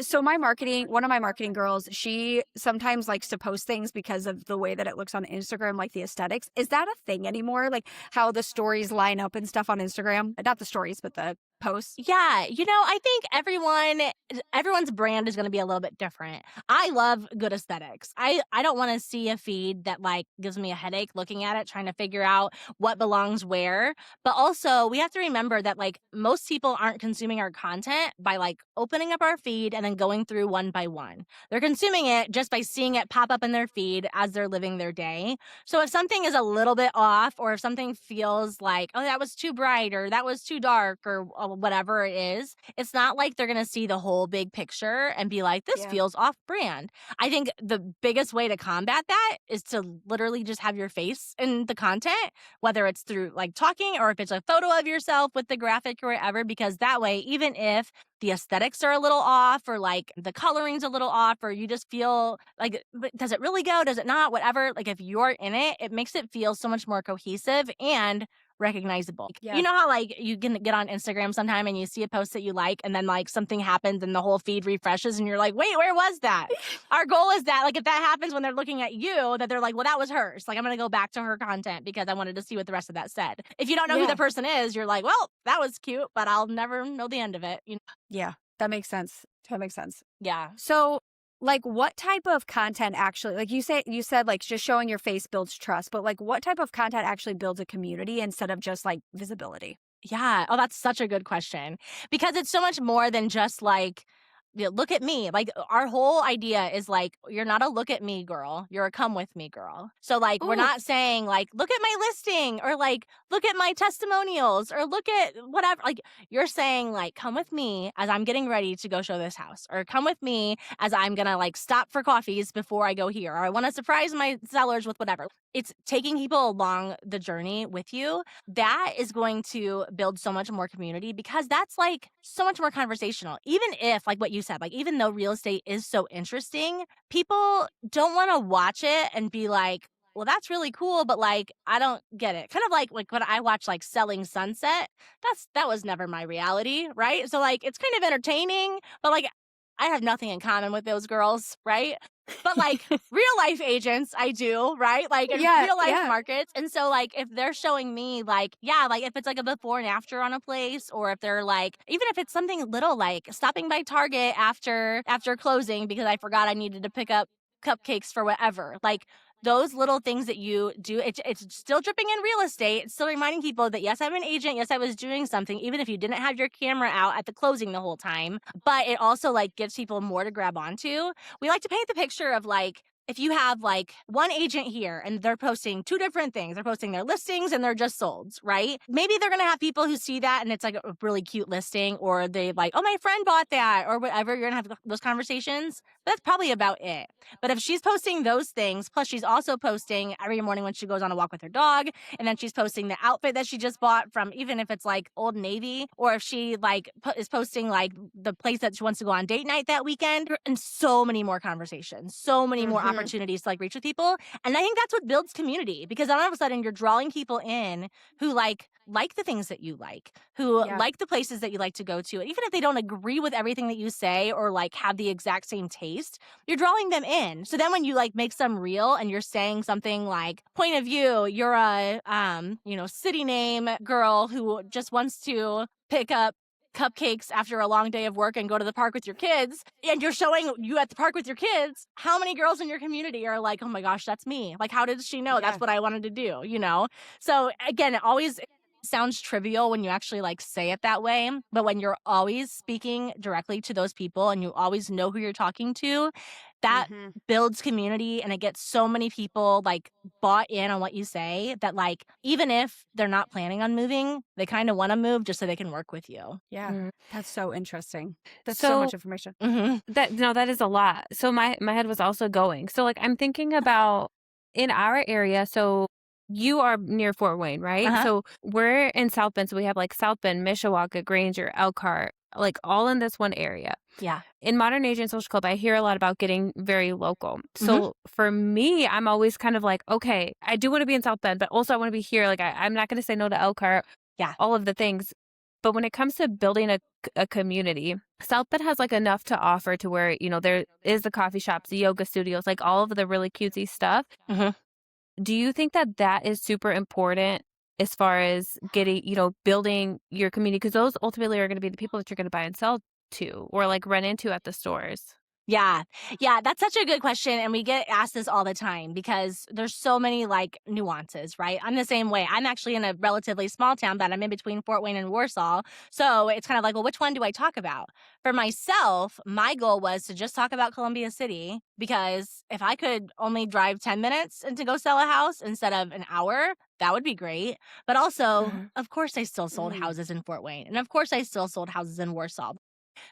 So one of my marketing girls, she sometimes likes to post things because of the way that it looks on Instagram, like the aesthetics. Is that a thing anymore? Like how the stories line up and stuff on Instagram? Not the stories, but the posts? Yeah, I think everyone's brand is going to be a little bit different. I love good aesthetics. I don't want to see a feed that like gives me a headache looking at it trying to figure out what belongs where. But also, we have to remember that like most people aren't consuming our content by like opening up our feed and then going through one by one. They're consuming it just by seeing it pop up in their feed as they're living their day. So if something is a little bit off, or if something feels like, oh, that was too bright or that was too dark or whatever it is, it's not like they're going to see the whole big picture and be like, this Yeah. feels off brand. I think the biggest way to combat that is to literally just have your face in the content, whether it's through like talking or if it's a photo of yourself with the graphic or whatever, because that way, even if the aesthetics are a little off or like the coloring's a little off or you just feel like, but does it really go? Does it not? Whatever. Like if you're in it, it makes it feel so much more cohesive and recognizable. Yeah. You know how like you can get on Instagram sometime and you see a post that you like and then like something happens and the whole feed refreshes and you're like, wait, where was that? Our goal is that like if that happens when they're looking at you, that they're like, well, that was hers. Like I'm going to go back to her content because I wanted to see what the rest of that said. If you don't know who Yeah. the person is, you're like, well, that was cute, but I'll never know the end of it. Yeah, that makes sense. That makes sense. Yeah. So, like, what type of content actually, like you said, like just showing your face builds trust, but like what type of content actually builds a community instead of just like visibility? Yeah. Oh, that's such a good question because it's so much more than just like, look at me. Like our whole idea is like, you're not a look at me girl. You're a come with me girl. So like, we're Ooh. not saying like, look at my listing or like, look at my testimonials or look at whatever. Like you're saying like, come with me as I'm getting ready to go show this house, or come with me as I'm going to like stop for coffees before I go here, or I want to surprise my sellers with whatever. It's taking people along the journey with you. That is going to build so much more community because that's like so much more conversational. Even if, like what you said, like even though real estate is so interesting, people don't want to watch it and be like, well, that's really cool, but like I don't get it. Kind of like when I watch like Selling Sunset, that was never my reality, right? So like it's kind of entertaining, but like I have nothing in common with those girls, right? But like real life agents, I do, right? Like in Yeah, real life yeah. markets. And so like if they're showing me like, yeah, like if it's like a before and after on a place, or if they're like, even if it's something little like stopping by Target after closing because I forgot I needed to pick up cupcakes for whatever. Like those little things that you do, it's still dripping in real estate. It's still reminding people that yes, I'm an agent. Yes, I was doing something, even if you didn't have your camera out at the closing the whole time. But it also like gives people more to grab onto. We like to paint the picture of like, if you have like one agent here and they're posting two different things, they're posting their listings and they're just solds, right? Maybe they're going to have people who see that and it's like a really cute listing, or they like, oh, my friend bought that or whatever. You're going to have those conversations. But that's probably about it. But if she's posting those things, plus she's also posting every morning when she goes on a walk with her dog, and then she's posting the outfit that she just bought from, even if it's like Old Navy, or if she like is posting like the place that she wants to go on date night that weekend, and so many more conversations, so many more opportunities to like reach with people. And I think that's what builds community, because all of a sudden you're drawing people in who like the things that you like, who Yeah. like the places that you like to go to. And even if they don't agree with everything that you say or like have the exact same taste, you're drawing them in. So then when you like make some reel and you're saying something like, point of view, you're a city name girl who just wants to pick up cupcakes after a long day of work and go to the park with your kids, and you're showing you at the park with your kids, how many girls in your community are like, oh my gosh, that's me. Like, how did she know Yeah. that's what I wanted to do, So again, it always sounds trivial when you actually like say it that way, but when you're always speaking directly to those people and you always know who you're talking to, that builds community, and it gets so many people like bought in on what you say that like even if they're not planning on moving, they kind of want to move just so they can work with you. Yeah. That's so interesting. That's so much So information. that is a lot. So my head was also going. So like I'm thinking about in our area. So you are near Fort Wayne, right? Uh-huh. So we're in South Bend. So we have like South Bend, Mishawaka, Granger, Elkhart, like all in this one area. Yeah. In Modern Agent Social Club, I hear a lot about getting very local. So for me, I'm always kind of like, okay, I do want to be in South Bend, but also I want to be here. Like I'm not going to say no to Elkhart. Yeah. All of the things. But when it comes to building a community, South Bend has like enough to offer to where, there is the coffee shops, the yoga studios, like all of the really cutesy stuff. Do you think that is super important as far as getting, building your community? Because those ultimately are going to be the people that you're going to buy and sell to or like run into at the stores. Yeah. Yeah, that's such a good question, and we get asked this all the time because there's so many, like, nuances, right? I'm the same way. I'm actually in a relatively small town, but I'm in between Fort Wayne and Warsaw, so it's kind of like, well, which one do I talk about? For myself, my goal was to just talk about Columbia City because if I could only drive 10 minutes and to go sell a house instead of an hour, that would be great. But also, Mhm. of course, I still sold Mm. houses in Fort Wayne, and of course, I still sold houses in Warsaw.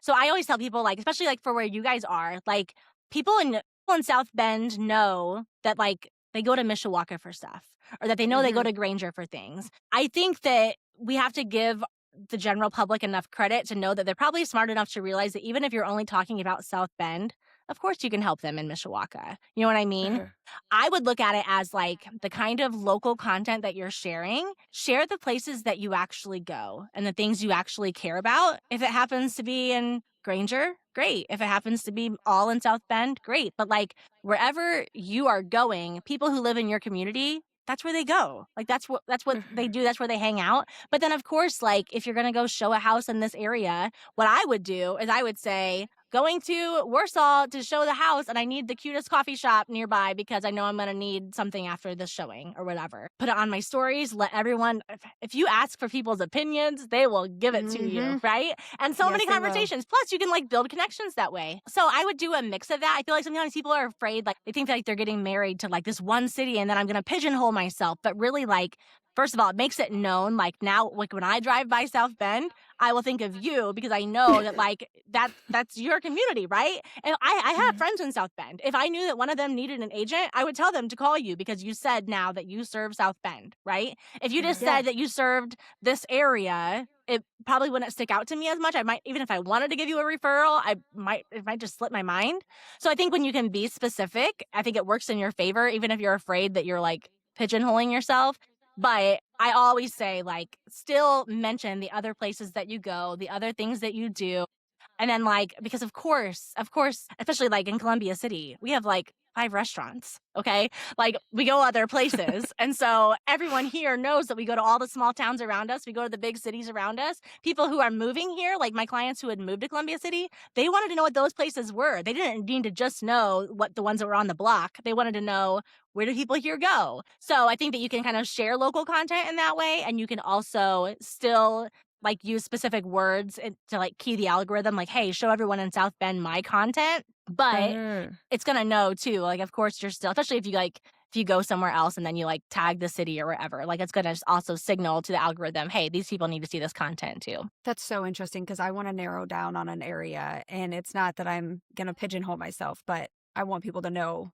So I always tell people, like, especially like for where you guys are, like people in South Bend know that like they go to Mishawaka for stuff or that they know they go Mhm. to Granger for things. I think that we have to give the general public enough credit to know that they're probably smart enough to realize that even if you're only talking about South Bend, of course you can help them in Mishawaka. You know what I mean? Uh-huh. I would look at it as like the kind of local content that you're sharing. Share the places that you actually go and the things you actually care about. If it happens to be in Granger, great. If it happens to be all in South Bend, great. But like wherever you are going, people who live in your community, that's where they go. Like that's what they Mhm. do. That's where they hang out. But then of course, like if you're gonna go show a house in this area, what I would do is I would say, going to Warsaw to show the house, and I need the cutest coffee shop nearby because I know I'm going to need something after this showing or whatever. Put it on my stories, let everyone, if you ask for people's opinions, they will give it to you, Mhm. right? And so Yes, many they will. conversations. Plus, you can like build connections that way. So I would do a mix of that. I feel like sometimes people are afraid, like they think that like they're getting married to like this one city and then I'm going to pigeonhole myself. But really, like, first of all, it makes it known, like now, like when I drive by South Bend, I will think of you because I know that like that's your community, right? And I have Mhm. friends in South Bend. If I knew that one of them needed an agent, I would tell them to call you because you said now that you serve South Bend, right? If you just Uh-huh. said Yeah. that you served this area, it probably wouldn't stick out to me as much. I might, even if I wanted to give you a referral, it might just slip my mind. So I think when you can be specific, I think it works in your favor, even if you're afraid that you're like pigeonholing yourself. But I always say, like, still mention the other places that you go, the other things that you do. And then, like, because of course, especially like in Columbia City, we have like 5 restaurants. Okay. Like, we go other places. And so everyone here knows that we go to all the small towns around us. We go to the big cities around us. People who are moving here, like my clients who had moved to Columbia City, they wanted to know what those places were. They didn't need to just know what the ones that were on the block. They wanted to know, where do people here go? So I think that you can kind of share local content in that way. And you can also still like use specific words to like key the algorithm, like, hey, show everyone in South Bend my content. But Mhm. it's gonna know too, like, of course you're still, especially if you go somewhere else and then you like tag the city or wherever, like it's gonna also signal to the algorithm, hey, these people need to see this content too. That's so interesting because I want to narrow down on an area, and it's not that I'm going to pigeonhole myself, but I want people to know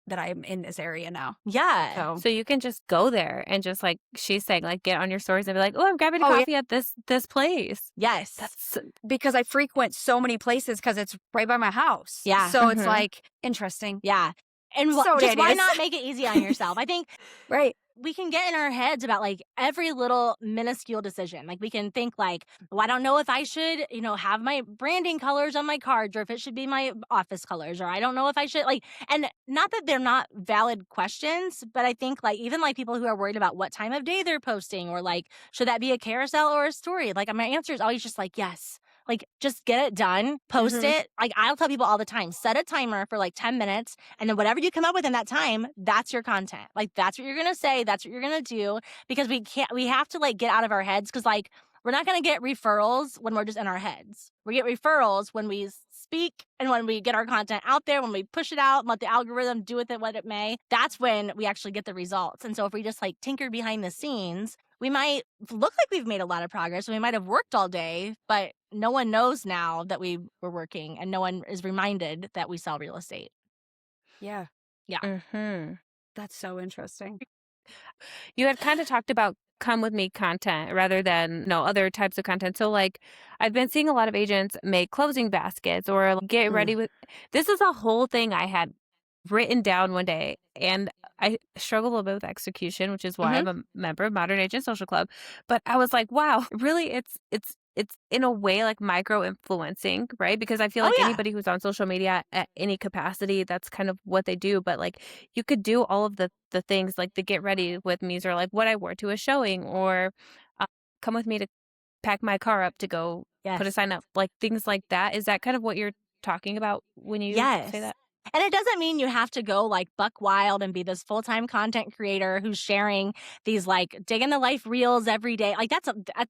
that I'm in this area now. Yeah. So, So you can just go there and just like she's saying, like get on your stories and be like, oh, I'm grabbing a oh yeah, coffee at this place. Yes. that's because I frequent so many places because it's right by my house. Yeah. So it's Mhm. like interesting. Yeah. And So just why Daniel, not make it easy on yourself? I think right? we can get in our heads about like every little minuscule decision. Like we can think like, well, I don't know if I should, have my branding colors on my cards or if it should be my office colors, or I don't know if I should like, and not that they're not valid questions, but I think like even like people who are worried about what time of day they're posting or like, should that be a carousel or a story? Like my answer is always just like, yes. Like, just get it done, post Mhm. it. Like, I'll tell people all the time, set a timer for like 10 minutes. And then whatever you come up with in that time, that's your content. Like, that's what you're going to say. That's what you're going to do because we have to like get out of our heads because like, we're not going to get referrals when we're just in our heads. We get referrals when we speak and when we get our content out there, when we push it out and let the algorithm do with it what it may. That's when we actually get the results. And so if we just like tinker behind the scenes, we might look like we've made a lot of progress. We might have worked all day, but no one knows now that we were working and no one is reminded that we sell real estate. Yeah, Yeah. Mhm. that's so interesting. You had kind of talked about come with me content rather than other types of content. So like I've been seeing a lot of agents make closing baskets or like, get Mm. ready with this is a whole thing I had written down one day and I struggle a little bit with execution, which is why Hmm. I'm a member of Modern Agent Social Club. But I was like, wow, really it's in a way like micro influencing, right? Because I feel Oh like yeah. anybody who's on social media at any capacity, that's kind of what they do. But like you could do all of the things like the get ready with me's or like what I wore to a showing or uh, come with me to pack my car up to go put a Yes. sign up, like things like that. Is that kind of what you're talking about when you say Yes. that? And it doesn't mean you have to go like buck wild and be this full-time content creator who's sharing these like day in the life reels every day. Like that's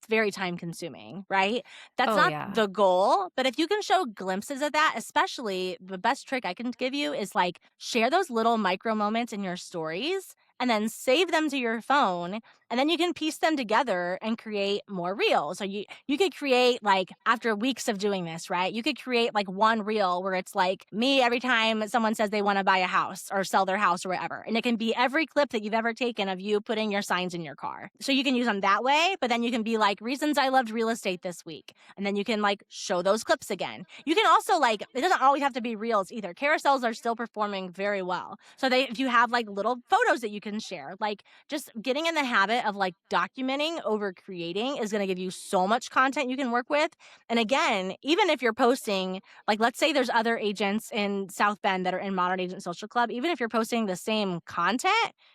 very time consuming, right? That's Oh not yeah. the goal, but if you can show glimpses of that, especially the best trick I can give you is like share those little micro moments in your stories and then save them to your phone and then you can piece them together and create more reels. So you could create like after weeks of doing this, right? You could create like one reel where it's like me every time someone says they want to buy a house or sell their house or whatever. And it can be every clip that you've ever taken of you putting your signs in your car. So you can use them that way, but then you can be like reasons I loved real estate this week. And then you can like show those clips again. You can also like, it doesn't always have to be reels either. Carousels are still performing very well. So if you have like little photos that you can share, like just getting in the habit of like documenting over creating is going to give you so much content you can work with. And again, even if you're posting, like let's say there's other agents in South Bend that are in Modern Agent Social Club, even if you're posting the same content,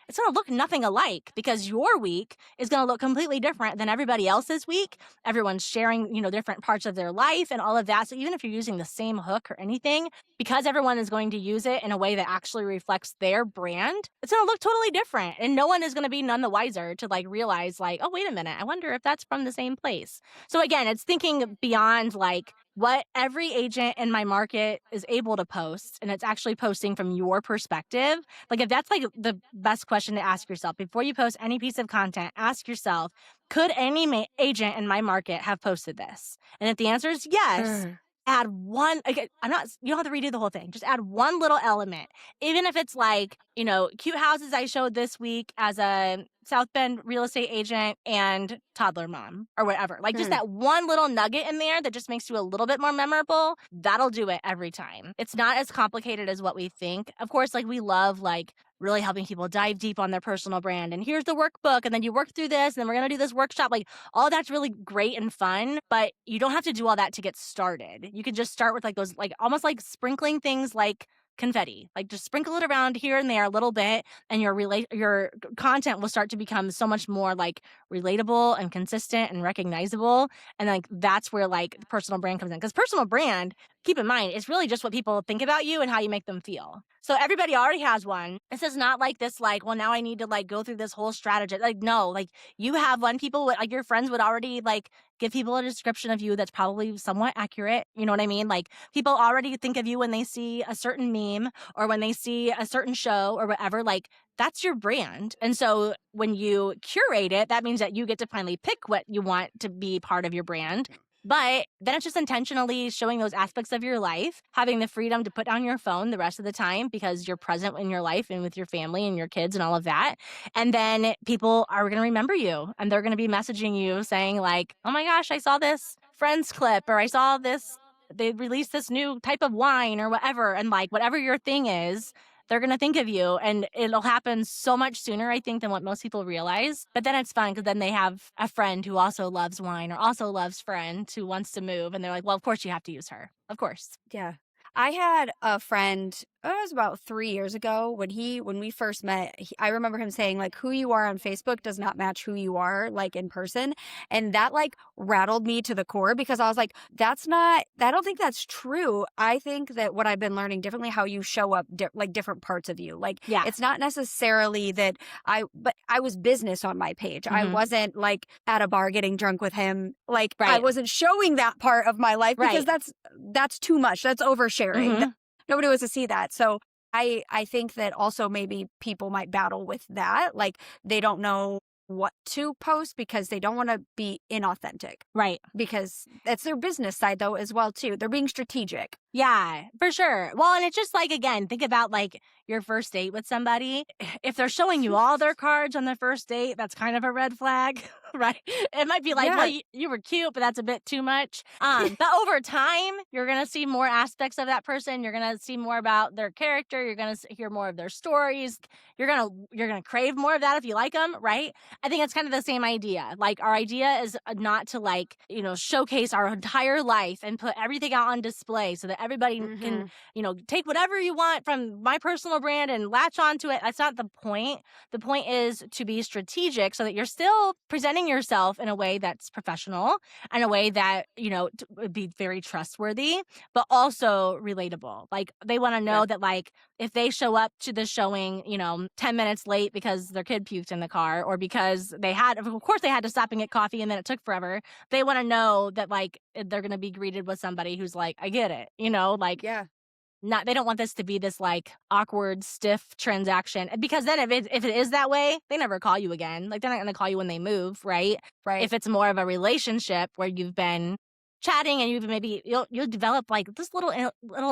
it's going to look nothing alike because your week is going to look completely different than everybody else's week. Everyone's sharing, different parts of their life and all of that. So even if you're using the same hook or anything, because everyone is going to use it in a way that actually reflects their brand, it's going to look totally different. And no one is going to be none the wiser to like realize like, oh, wait a minute, I wonder if that's from the same place. So again, it's thinking beyond like what every agent in my market is able to post, and it's actually posting from your perspective. Like if that's like the best question to ask yourself before you post any piece of content, ask yourself, could any agent in my market have posted this? And if the answer is yes, add one, okay, you don't have to redo the whole thing. Just add one little element. Even if it's like, cute houses I showed this week as a South Bend real estate agent and toddler mom or whatever. Like just that one little nugget in there that just makes you a little bit more memorable. That'll do it every time. It's not as complicated as what we think. Of course, like we love like really helping people dive deep on their personal brand. And here's the workbook. And then you work through this and then we're going to do this workshop. Like all that's really great and fun, but you don't have to do all that to get started. You can just start with like those, like almost like sprinkling things like confetti, like just sprinkle it around here and there a little bit. And your content will start to become so much more like relatable and consistent and recognizable. And like, that's where like personal brand comes in. Because personal brand, keep in mind, it's really just what people think about you and how you make them feel. So everybody already has one. This is not like this, like, well, now I need to like go through this whole strategy. Like, no, like you have one. People would, like your friends would already like give people a description of you that's probably somewhat accurate. You know what I mean? Like people already think of you when they see a certain meme or when they see a certain show or whatever. Like that's your brand. And so when you curate it, that means that you get to finally pick what you want to be part of your brand. But then it's just intentionally showing those aspects of your life, having the freedom to put down your phone the rest of the time because you're present in your life and with your family and your kids and all of that. And then people are going to remember you and they're going to be messaging you saying like, oh my gosh, I saw this Friends clip or I saw this, they released this new type of wine or whatever. And like whatever your thing is, they're going to think of you and it'll happen so much sooner, I think, than what most people realize. But then it's fun because then they have a friend who also loves wine or also loves Friends who wants to move. And they're like, well, of course you have to use her. Of course. Yeah. I had a friend, it was about 3 years ago when we first met. I remember him saying like, who you are on Facebook does not match who you are like in person. And that like rattled me to the core because I was like, I don't think that's true. I think that what I've been learning differently, how you show up, like different parts of you. Like, Yeah. it's not necessarily that but I was business on my page. I wasn't like at a bar getting drunk with him. Like I wasn't showing that part of my life because that's too much. That's oversharing. Nobody wants to see that. So I think that also maybe people might battle with that. Like they don't know what to post because they don't want to be inauthentic. Right. Because that's their business side though as well too. They're being strategic. Yeah, for sure. Well, and it's just like, again, think about like your first date with somebody, if they're showing you all their cards on the first date, that's kind of a red flag, right? It might be like, Yeah. well, you were cute, but that's a bit too much. But over time, you're going to see more aspects of that person. You're going to see more about their character. You're going to hear more of their stories. You're going to crave more of that if you like them, right? I think it's kind of the same idea. Like, our idea is not to like, showcase our entire life and put everything out on display so that everybody can, take whatever you want from my personal brand and latch onto it. That's not the point. The point is to be strategic so that you're still presenting yourself in a way that's professional and a way that, would be very trustworthy, but also relatable. Like, they want to know that, like, if they show up to the showing, 10 minutes late because their kid puked in the car, or because of course they had to stop and get coffee and then it took forever. They want to know that, like, they're going to be greeted with somebody who's like, I get it, like, Yeah. they don't want this to be this like awkward, stiff transaction, because then if it is that way, they never call you again. Like, they're not going to call you when they move, right? Right. If it's more of a relationship where you've been chatting and you'll develop like this little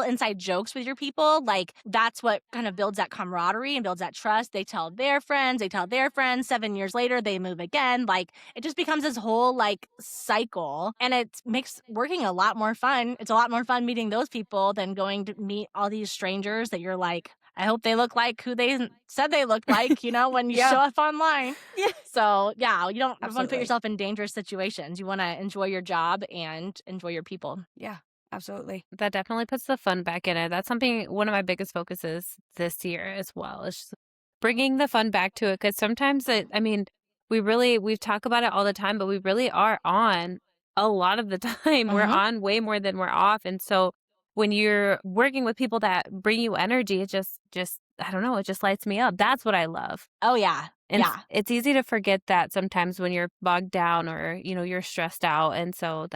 inside jokes with your people, like, that's what kind of builds that camaraderie and builds that trust. They tell their friends, 7 years later they move again. Like, it just becomes this whole like cycle, and it makes working a lot more fun. It's a lot more fun meeting those people than going to meet all these strangers that you're like, I hope they look like who they said they looked like, when you show up online. Yeah. So, yeah, you don't want to put Absolutely. yourself in dangerous situations. You want to enjoy your job and enjoy your people. Yeah. Absolutely. That definitely puts the fun back in it. That's one of my biggest focuses this year as well, is just bringing the fun back to it. Because sometimes we talk about it all the time, but we really are on a lot of the time. We're on way more than we're off. And so when you're working with people that bring you energy, it just I don't know, it just lights me up. That's what I love. Oh, yeah. And yeah. it's easy to forget that sometimes when you're bogged down or, you're stressed out. And so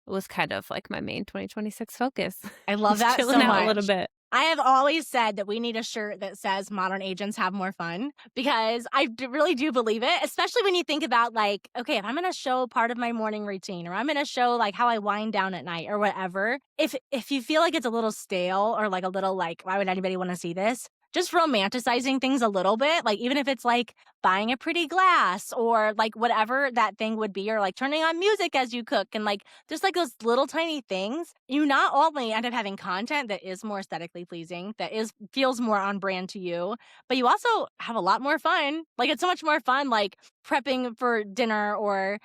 was kind of like my main 2026 focus. I love that so chilling out much. a little bit. I have always said that we need a shirt that says modern agents have more fun, because I really do believe it, especially when you think about, like, okay, if I'm going to show part of my morning routine, or I'm going to show like how I wind down at night or whatever, if you feel like it's a little stale or like a little like, why would anybody want to see this? Just romanticizing things a little bit, like, even if it's like buying a pretty glass or like whatever that thing would be, or like turning on music as you cook, and like just like those little tiny things, you not only end up having content that is more aesthetically pleasing, that feels more on brand to you, but you also have a lot more fun. Like, it's so much more fun, like prepping for dinner, or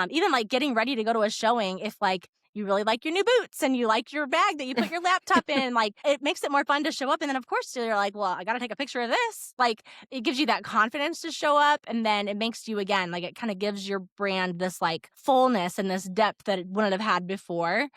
even like getting ready to go to a showing. If like you really like your new boots and you like your bag that you put your laptop in, like, it makes it more fun to show up. And then of course you're like, well, I got to take a picture of this. Like, it gives you that confidence to show up. And then it makes you, again, like, it kind of gives your brand this like fullness and this depth that it wouldn't have had before.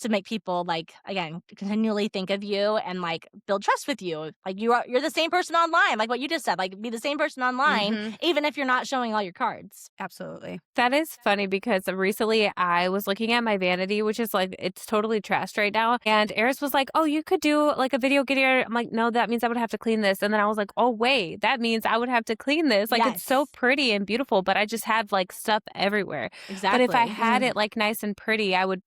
To make people, like, again, continually think of you and like build trust with you. Like, you're the same person online, like what you just said, like, be the same person online, even if you're not showing all your cards. Absolutely. That is funny, because recently I was looking at my vanity, which is like, it's totally trashed right now. And Eris was like, oh, you could do like a video getting. I'm like, no, that means I would have to clean this. And then I was like, oh, wait, that means I would have to clean this. Like, it's so pretty and beautiful, but I just had like stuff everywhere. Exactly. But if I had it like nice and pretty, I would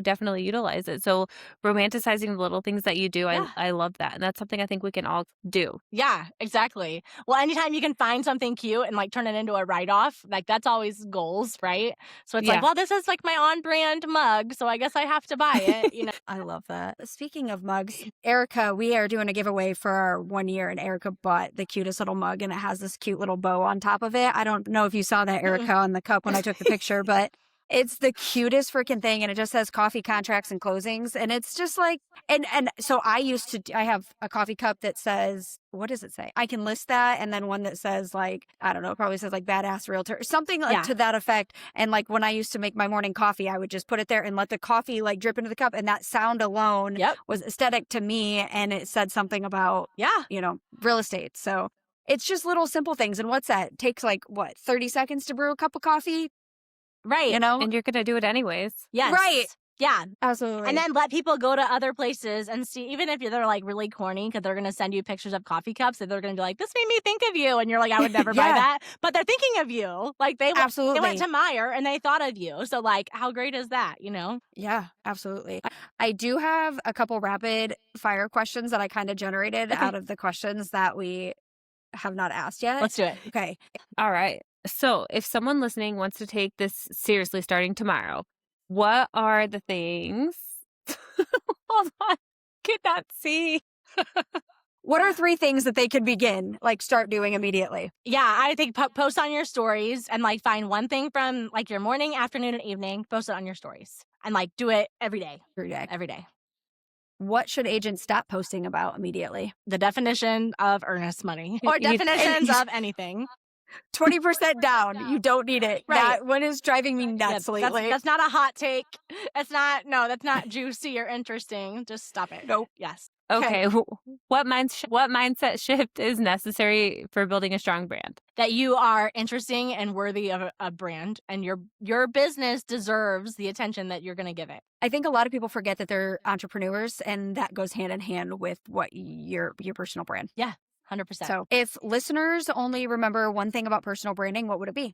definitely utilize it. So romanticizing the little things that you do, I love that. And that's something I think we can all do. Yeah, exactly. Well, anytime you can find something cute and like turn it into a write-off, like, that's always goals, right? So it's like, well, this is like my on-brand mug, so I guess I have to buy it, I love that. Speaking of mugs, Erica, we are doing a giveaway for our 1 year, and Erica bought the cutest little mug, and it has this cute little bow on top of it. I don't know if you saw that, Erica, on the cup when I took the picture, but it's the cutest freaking thing, and it just says coffee contracts and closings, and it's just like, and so I have a coffee cup that says, what does it say? I can list that, and then one that says, like, I don't know, probably says like badass realtor or something like to that effect. And like, when I used to make my morning coffee, I would just put it there and let the coffee like drip into the cup, and that sound alone was aesthetic to me, and it said something about real estate. So it's just little simple things. And what's that? It takes like 30 seconds to brew a cup of coffee? Right. And you're going to do it anyways. Yes. Right. Yeah. Absolutely. And then let people go to other places and see, even if they're like really corny, because they're going to send you pictures of coffee cups and they're going to be like, this made me think of you. And you're like, I would never buy Yeah. that. But they're thinking of you. Like they went Absolutely. to Meyer and they thought of you. So like, how great is that, you know? Yeah, absolutely. I do have a couple rapid fire questions that I kind of generated out of the questions that we have not asked yet. Let's do it. Okay. All right. So if someone listening wants to take this seriously starting tomorrow, what are the things? Hold on. Could not see. What are 3 things that they could begin, like start doing immediately? Yeah, I think post on your stories and like find one thing from like your morning, afternoon, and evening, post it on your stories and like do it every day. Every day. What should agents stop posting about immediately? The definition of earnest money or You- definitions of anything. 20% down. You don't need it. Right. That one is driving me nuts lately. That's not a hot take. That's not juicy or interesting. Just stop it. Nope. Yes. Okay. What mindset shift is necessary for building a strong brand? That you are interesting and worthy of a brand, and your business deserves the attention that you're going to give it. I think a lot of people forget that they're entrepreneurs, and that goes hand in hand with what your personal brand. Yeah, 100%. So if listeners only remember one thing about personal branding, what would it be?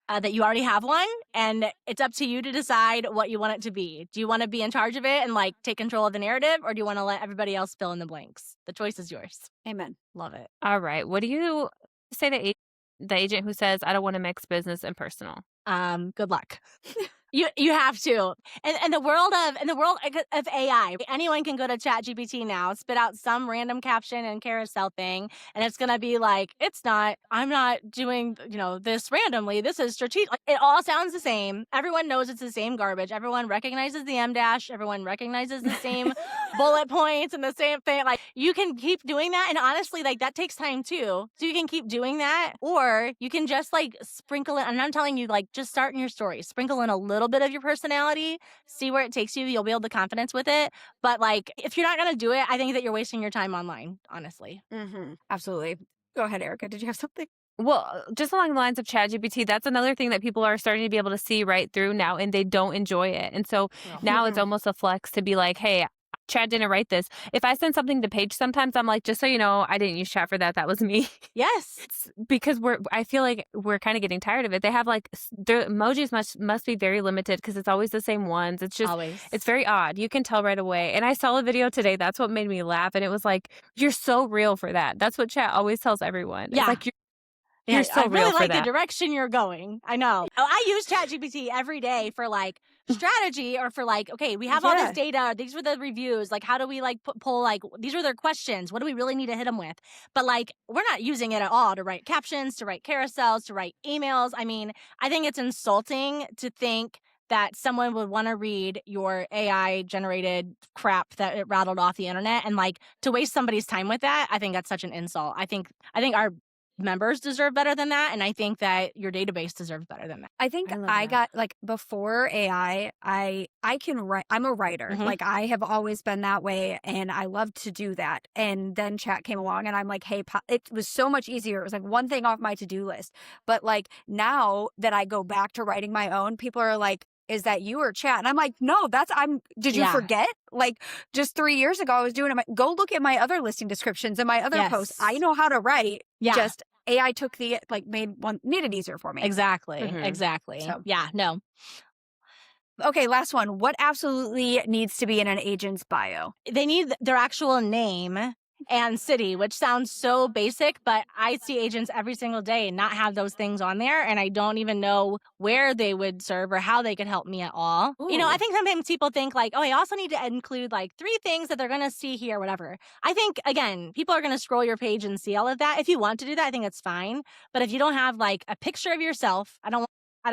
That you already have one, and it's up to you to decide what you want it to be. Do you want to be in charge of it and like take control of the narrative, or do you want to let everybody else fill in the blanks? The choice is yours. Amen. Love it. All right. What do you say to the agent who says, I don't want to mix business and personal? Good luck. You have to. And in the world of AI, anyone can go to ChatGPT now, spit out some random caption and carousel thing, and it's gonna be like, I'm not doing, this randomly. This is strategic. Like, it all sounds the same. Everyone knows it's the same garbage. Everyone recognizes the M dash. Everyone recognizes the same bullet points and the same thing. Like, you can keep doing that, and honestly, like, that takes time too. So you can keep doing that, or you can just like sprinkle it. And I'm telling you, like, just start in your story, sprinkle in a little bit of your personality, see where it takes you. You'll build the confidence with it. But like, if you're not going to do it, I think that you're wasting your time online, honestly. Mm-hmm. Absolutely. Go ahead, Erica. Did you have something? Well, just along the lines of ChatGPT, that's another thing that people are starting to be able to see right through now, and they don't enjoy it. And so now it's almost a flex to be like, hey, Chad didn't write this. If I send something to Paige, sometimes I'm like, just so you know, I didn't use chat for that. That was me. Yes. It's because I feel like we're kind of getting tired of it. They have like, their emojis must be very limited because it's always the same ones. It's just, Always. it's very odd. You can tell right away. And I saw a video today. That's what made me laugh. And it was like, you're so real for that. That's what chat always tells everyone. Yeah. It's like, you're so I real really for like that. the direction you're going. I know. I use ChatGPT every day for like strategy, or for like, okay, we have all this data. These were the reviews. Like, how do we like pull like, these are their questions. What do we really need to hit them with? But like, we're not using it at all to write captions, to write carousels, to write emails. I mean, I think it's insulting to think that someone would want to read your AI generated crap that it rattled off the internet, and like to waste somebody's time with that. I think that's such an insult. I think our members deserve better than that, and I think that your database deserves better than that. I think I got like before AI, I can write. I'm a writer. Mhm. Like I have always been that way, and I love to do that. And then chat came along, and I'm like, hey, it was so much easier. It was like one thing off my to-do list. But like now that I go back to writing my own, people are like, is that you or chat? And I'm like, no, did you forget? Like just 3 years ago, I was doing it. Go look at my other listing descriptions and my other posts. I know how to write. Yeah. Just AI took made it easier for me. Exactly. Mhm. Exactly. So. Yeah, no. Okay, last one. What absolutely needs to be in an agent's bio? They need their actual name and city, which sounds so basic, but I see agents every single day not have those things on there, and I don't even know where they would serve or how they could help me at all. You know, I think sometimes people think like, oh, I also need to include like 3 things that they're going to see here, whatever. I think, again, people are going to scroll your page and see all of that. If you want to do that, I think it's fine. But if you don't have like a picture of yourself, I don't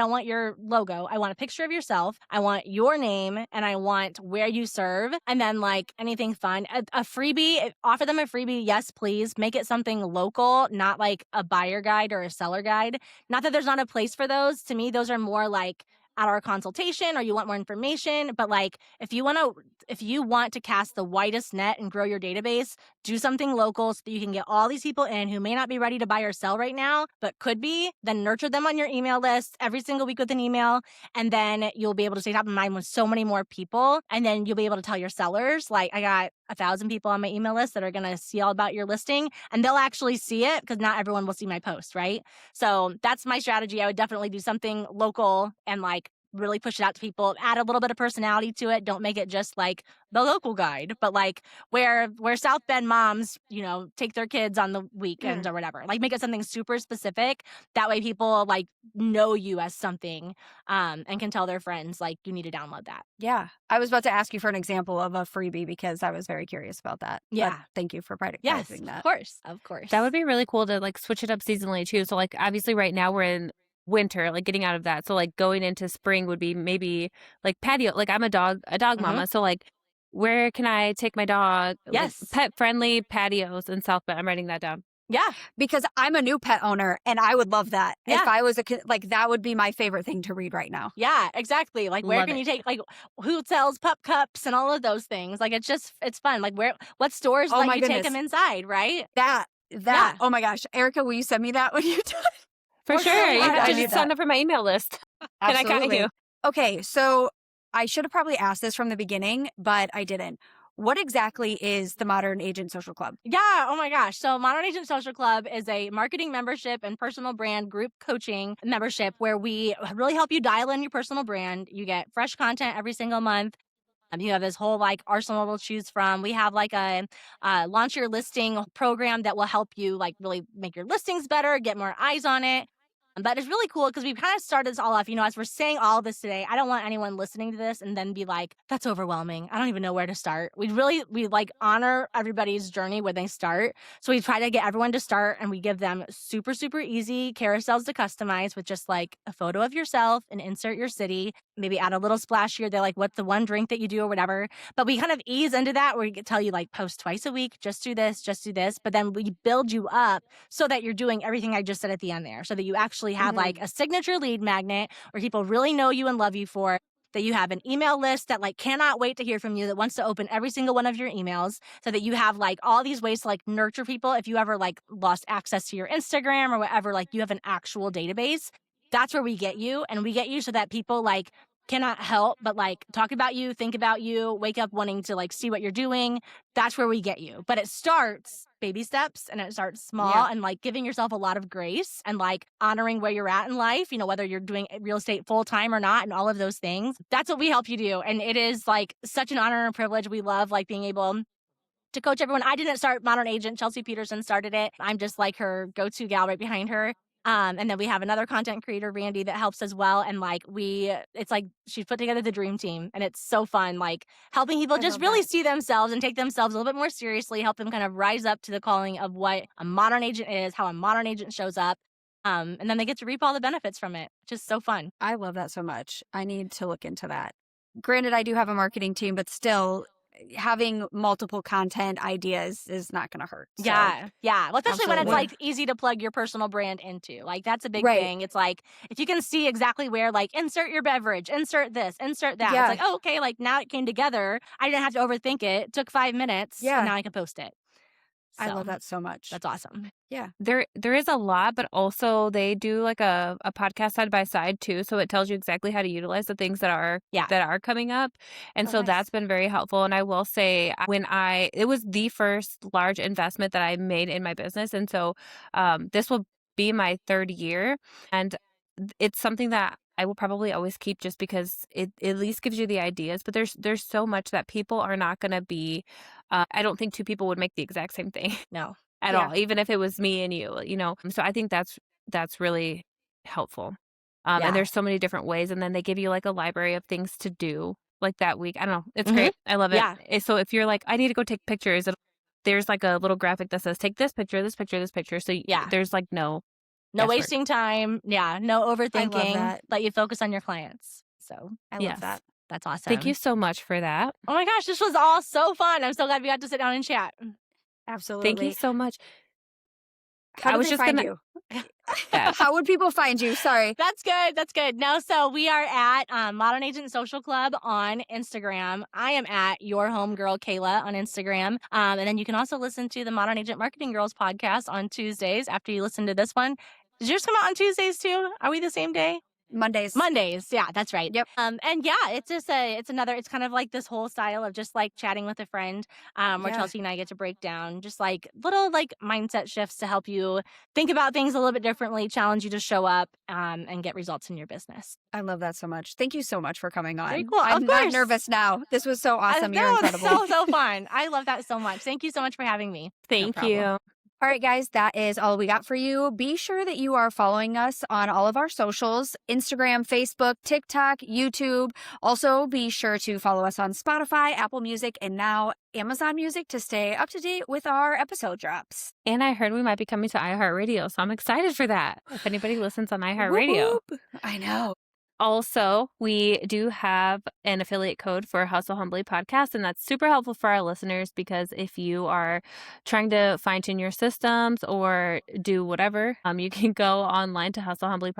want your logo. I want a picture of yourself. I want your name, and I want where you serve. And then like anything fun, a freebie, offer them a freebie. Yes, please make it something local, not like a buyer guide or a seller guide. Not that there's not a place for those. To me, those are more like at our consultation or you want more information. But like, if you want to cast the widest net and grow your database, do something local so that you can get all these people in who may not be ready to buy or sell right now, but could be. Then nurture them on your email list every single week with an email. And then you'll be able to stay top of mind with so many more people. And then you'll be able to tell your sellers, like, I got 1,000 people on my email list that are going to see all about your listing, and they'll actually see it because not everyone will see my post, right? So that's my strategy. I would definitely do something local and like really push it out to people, add a little bit of personality to it. Don't make it just like the local guide, but like where South Bend moms, take their kids on the weekends or whatever. Like make it something super specific. That way people like know you as something and can tell their friends like you need to download that. Yeah. I was about to ask you for an example of a freebie because I was very curious about that. Yeah. But thank you for prioritizing Yes, that. Of course. That would be really cool to like switch it up seasonally too. So like obviously right now we're in winter, like getting out of that. So like going into spring would be maybe like patio. Like I'm a dog mama. So like where can I take my dog? Yes. Like, pet friendly patios in South Bend. I'm writing that down. Yeah. Because I'm a new pet owner and I would love that. Yeah. If I was like, that would be my favorite thing to read right now. Yeah, exactly. Like where Love can it. you take, like who sells pup cups and all of those things? Like it's fun. Like what stores Oh let my you take goodness. them inside, right? That, Yeah. oh my gosh. Erica, will you send me that when you're done? For sure. sure. You I have to need just sign up for my email list. And I got Absolutely. you. Okay, so I should have probably asked this from the beginning, but I didn't. What exactly is the Modern Agent Social Club? Yeah. Oh my gosh. So Modern Agent Social Club is a marketing membership and personal brand group coaching membership where we really help you dial in your personal brand. You get fresh content every single month. You have this whole like arsenal to choose from. We have like a launch your listing program that will help you like really make your listings better, get more eyes on it. But it's really cool because we've kind of started this all off. As we're saying all this today, I don't want anyone listening to this and then be like, that's overwhelming. I don't even know where to start. We like honor everybody's journey where they start. So we try to get everyone to start and we give them super, super easy carousels to customize with just like a photo of yourself and insert your city, maybe add a little splash here. They're like, what's the one drink that you do or whatever. But we kind of ease into that where we tell you like post twice a week, just do this. But then we build you up so that you're doing everything I just said at the end there. So that you actually have like a signature lead magnet where people really know you and love you for, that you have an email list that like cannot wait to hear from you, that wants to open every single one of your emails, so that you have like all these ways to like nurture people. If you ever like lost access to your Instagram or whatever, like you have an actual database. That's where we get you. And we get you so that people like cannot help but like talk about you, think about you, wake up wanting to like see what you're doing. That's where we get you. But it starts baby steps and it starts small and like giving yourself a lot of grace and like honoring where you're at in life, whether you're doing real estate full time or not and all of those things. That's what we help you do. And it is like such an honor and privilege. We love like being able to coach everyone. I didn't start Modern Agent. Chelsea Peterson started it. I'm just like her go-to gal right behind her. And then we have another content creator, Randy, that helps as well. And like it's like she's put together the dream team and it's so fun, like helping people just really see themselves and take themselves a little bit more seriously, help them kind of rise up to the calling of what a modern agent is, how a modern agent shows up. And then they get to reap all the benefits from it. Just so fun. I love that so much. I need to look into that. Granted, I do have a marketing team, but still having multiple content ideas is not going to hurt. So. Yeah. Well, especially when it's Absolutely. like easy to plug your personal brand into. Like that's a big thing. It's like if you can see exactly where like insert your beverage, insert this, insert that. Yeah. It's like, oh, okay, like now it came together. I didn't have to overthink it. It took 5 minutes. Yeah. And now I can post it. I love that so much. That's awesome. Yeah. There is a lot, but also they do like a podcast side by side too. So it tells you exactly how to utilize the things that are coming up. And so that's been very helpful. And I will say it was the first large investment that I made in my business. And so this will be my 3rd year. And it's something that I will probably always keep just because it at least gives you the ideas. But there's so much that people are not going to be. I don't think 2 people would make the exact same thing. No. At all, even if it was me and you, So I think that's really helpful. And there's so many different ways. And then they give you like a library of things to do like that week. I don't know. It's great. I love it. Yeah. So if you're like, I need to go take pictures, there's like a little graphic that says, take this picture, this picture, this picture. So there's like no wasting time. Yeah. No overthinking. that. Let you focus on your clients. So I love that. That's awesome. Thank you so much for that. Oh my gosh, this was all so fun. I'm so glad we got to sit down and chat. Absolutely. Thank you so much. How I do was they just find gonna you? that. How would people find you? Sorry. That's good. That's good. No, so we are at Modern Agent Social Club on Instagram. I am at Your Homegirl Kayla on Instagram. And then you can also listen to the Modern Agent Marketing Girls podcast on Tuesdays after you listen to this one. Does yours come out on Tuesdays too? Are we the same day? Mondays. Yeah, that's right. Yep. And yeah, it's just it's kind of like this whole style of just like chatting with a friend, where Yeah. Chelsea and I get to break down just like little like mindset shifts to help you think about things a little bit differently, challenge you to show up, and get results in your business. I love that so much. Thank you so much for coming on. Very cool. I'm Of not course. nervous now. This was so awesome. You're That was incredible. so fun. I love that so much. Thank you so much for having me. Thank problem. you. All right, guys, that is all we got for you. Be sure that you are following us on all of our socials: Instagram, Facebook, TikTok, YouTube. Also, be sure to follow us on Spotify, Apple Music, and now Amazon Music to stay up to date with our episode drops. And I heard we might be coming to iHeartRadio, so I'm excited for that. If anybody listens on iHeartRadio. Whoop, whoop. I know. Also, we do have an affiliate code for Hustle Humbly podcast, and that's super helpful for our listeners because if you are trying to fine tune your systems or do whatever, you can go online to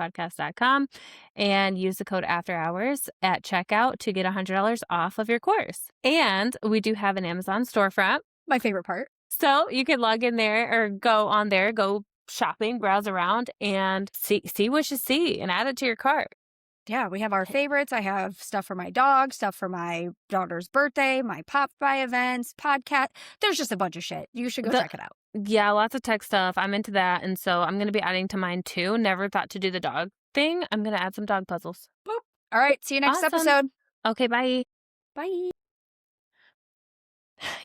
hustlehumblypodcast.com and use the code after hours at checkout to get $100 off of your course. And we do have an Amazon storefront. My favorite part. So you can log in there or go on there, go shopping, browse around, and see what you see and add it to your cart. Yeah, we have our favorites. I have stuff for my dog, stuff for my daughter's birthday, my pop-by events, podcast. There's just a bunch of shit. You should go check it out. Yeah, lots of tech stuff. I'm into that. And so I'm going to be adding to mine too. Never thought to do the dog thing. I'm going to add some dog puzzles. All right. See you next Awesome. episode. Okay, bye. Bye.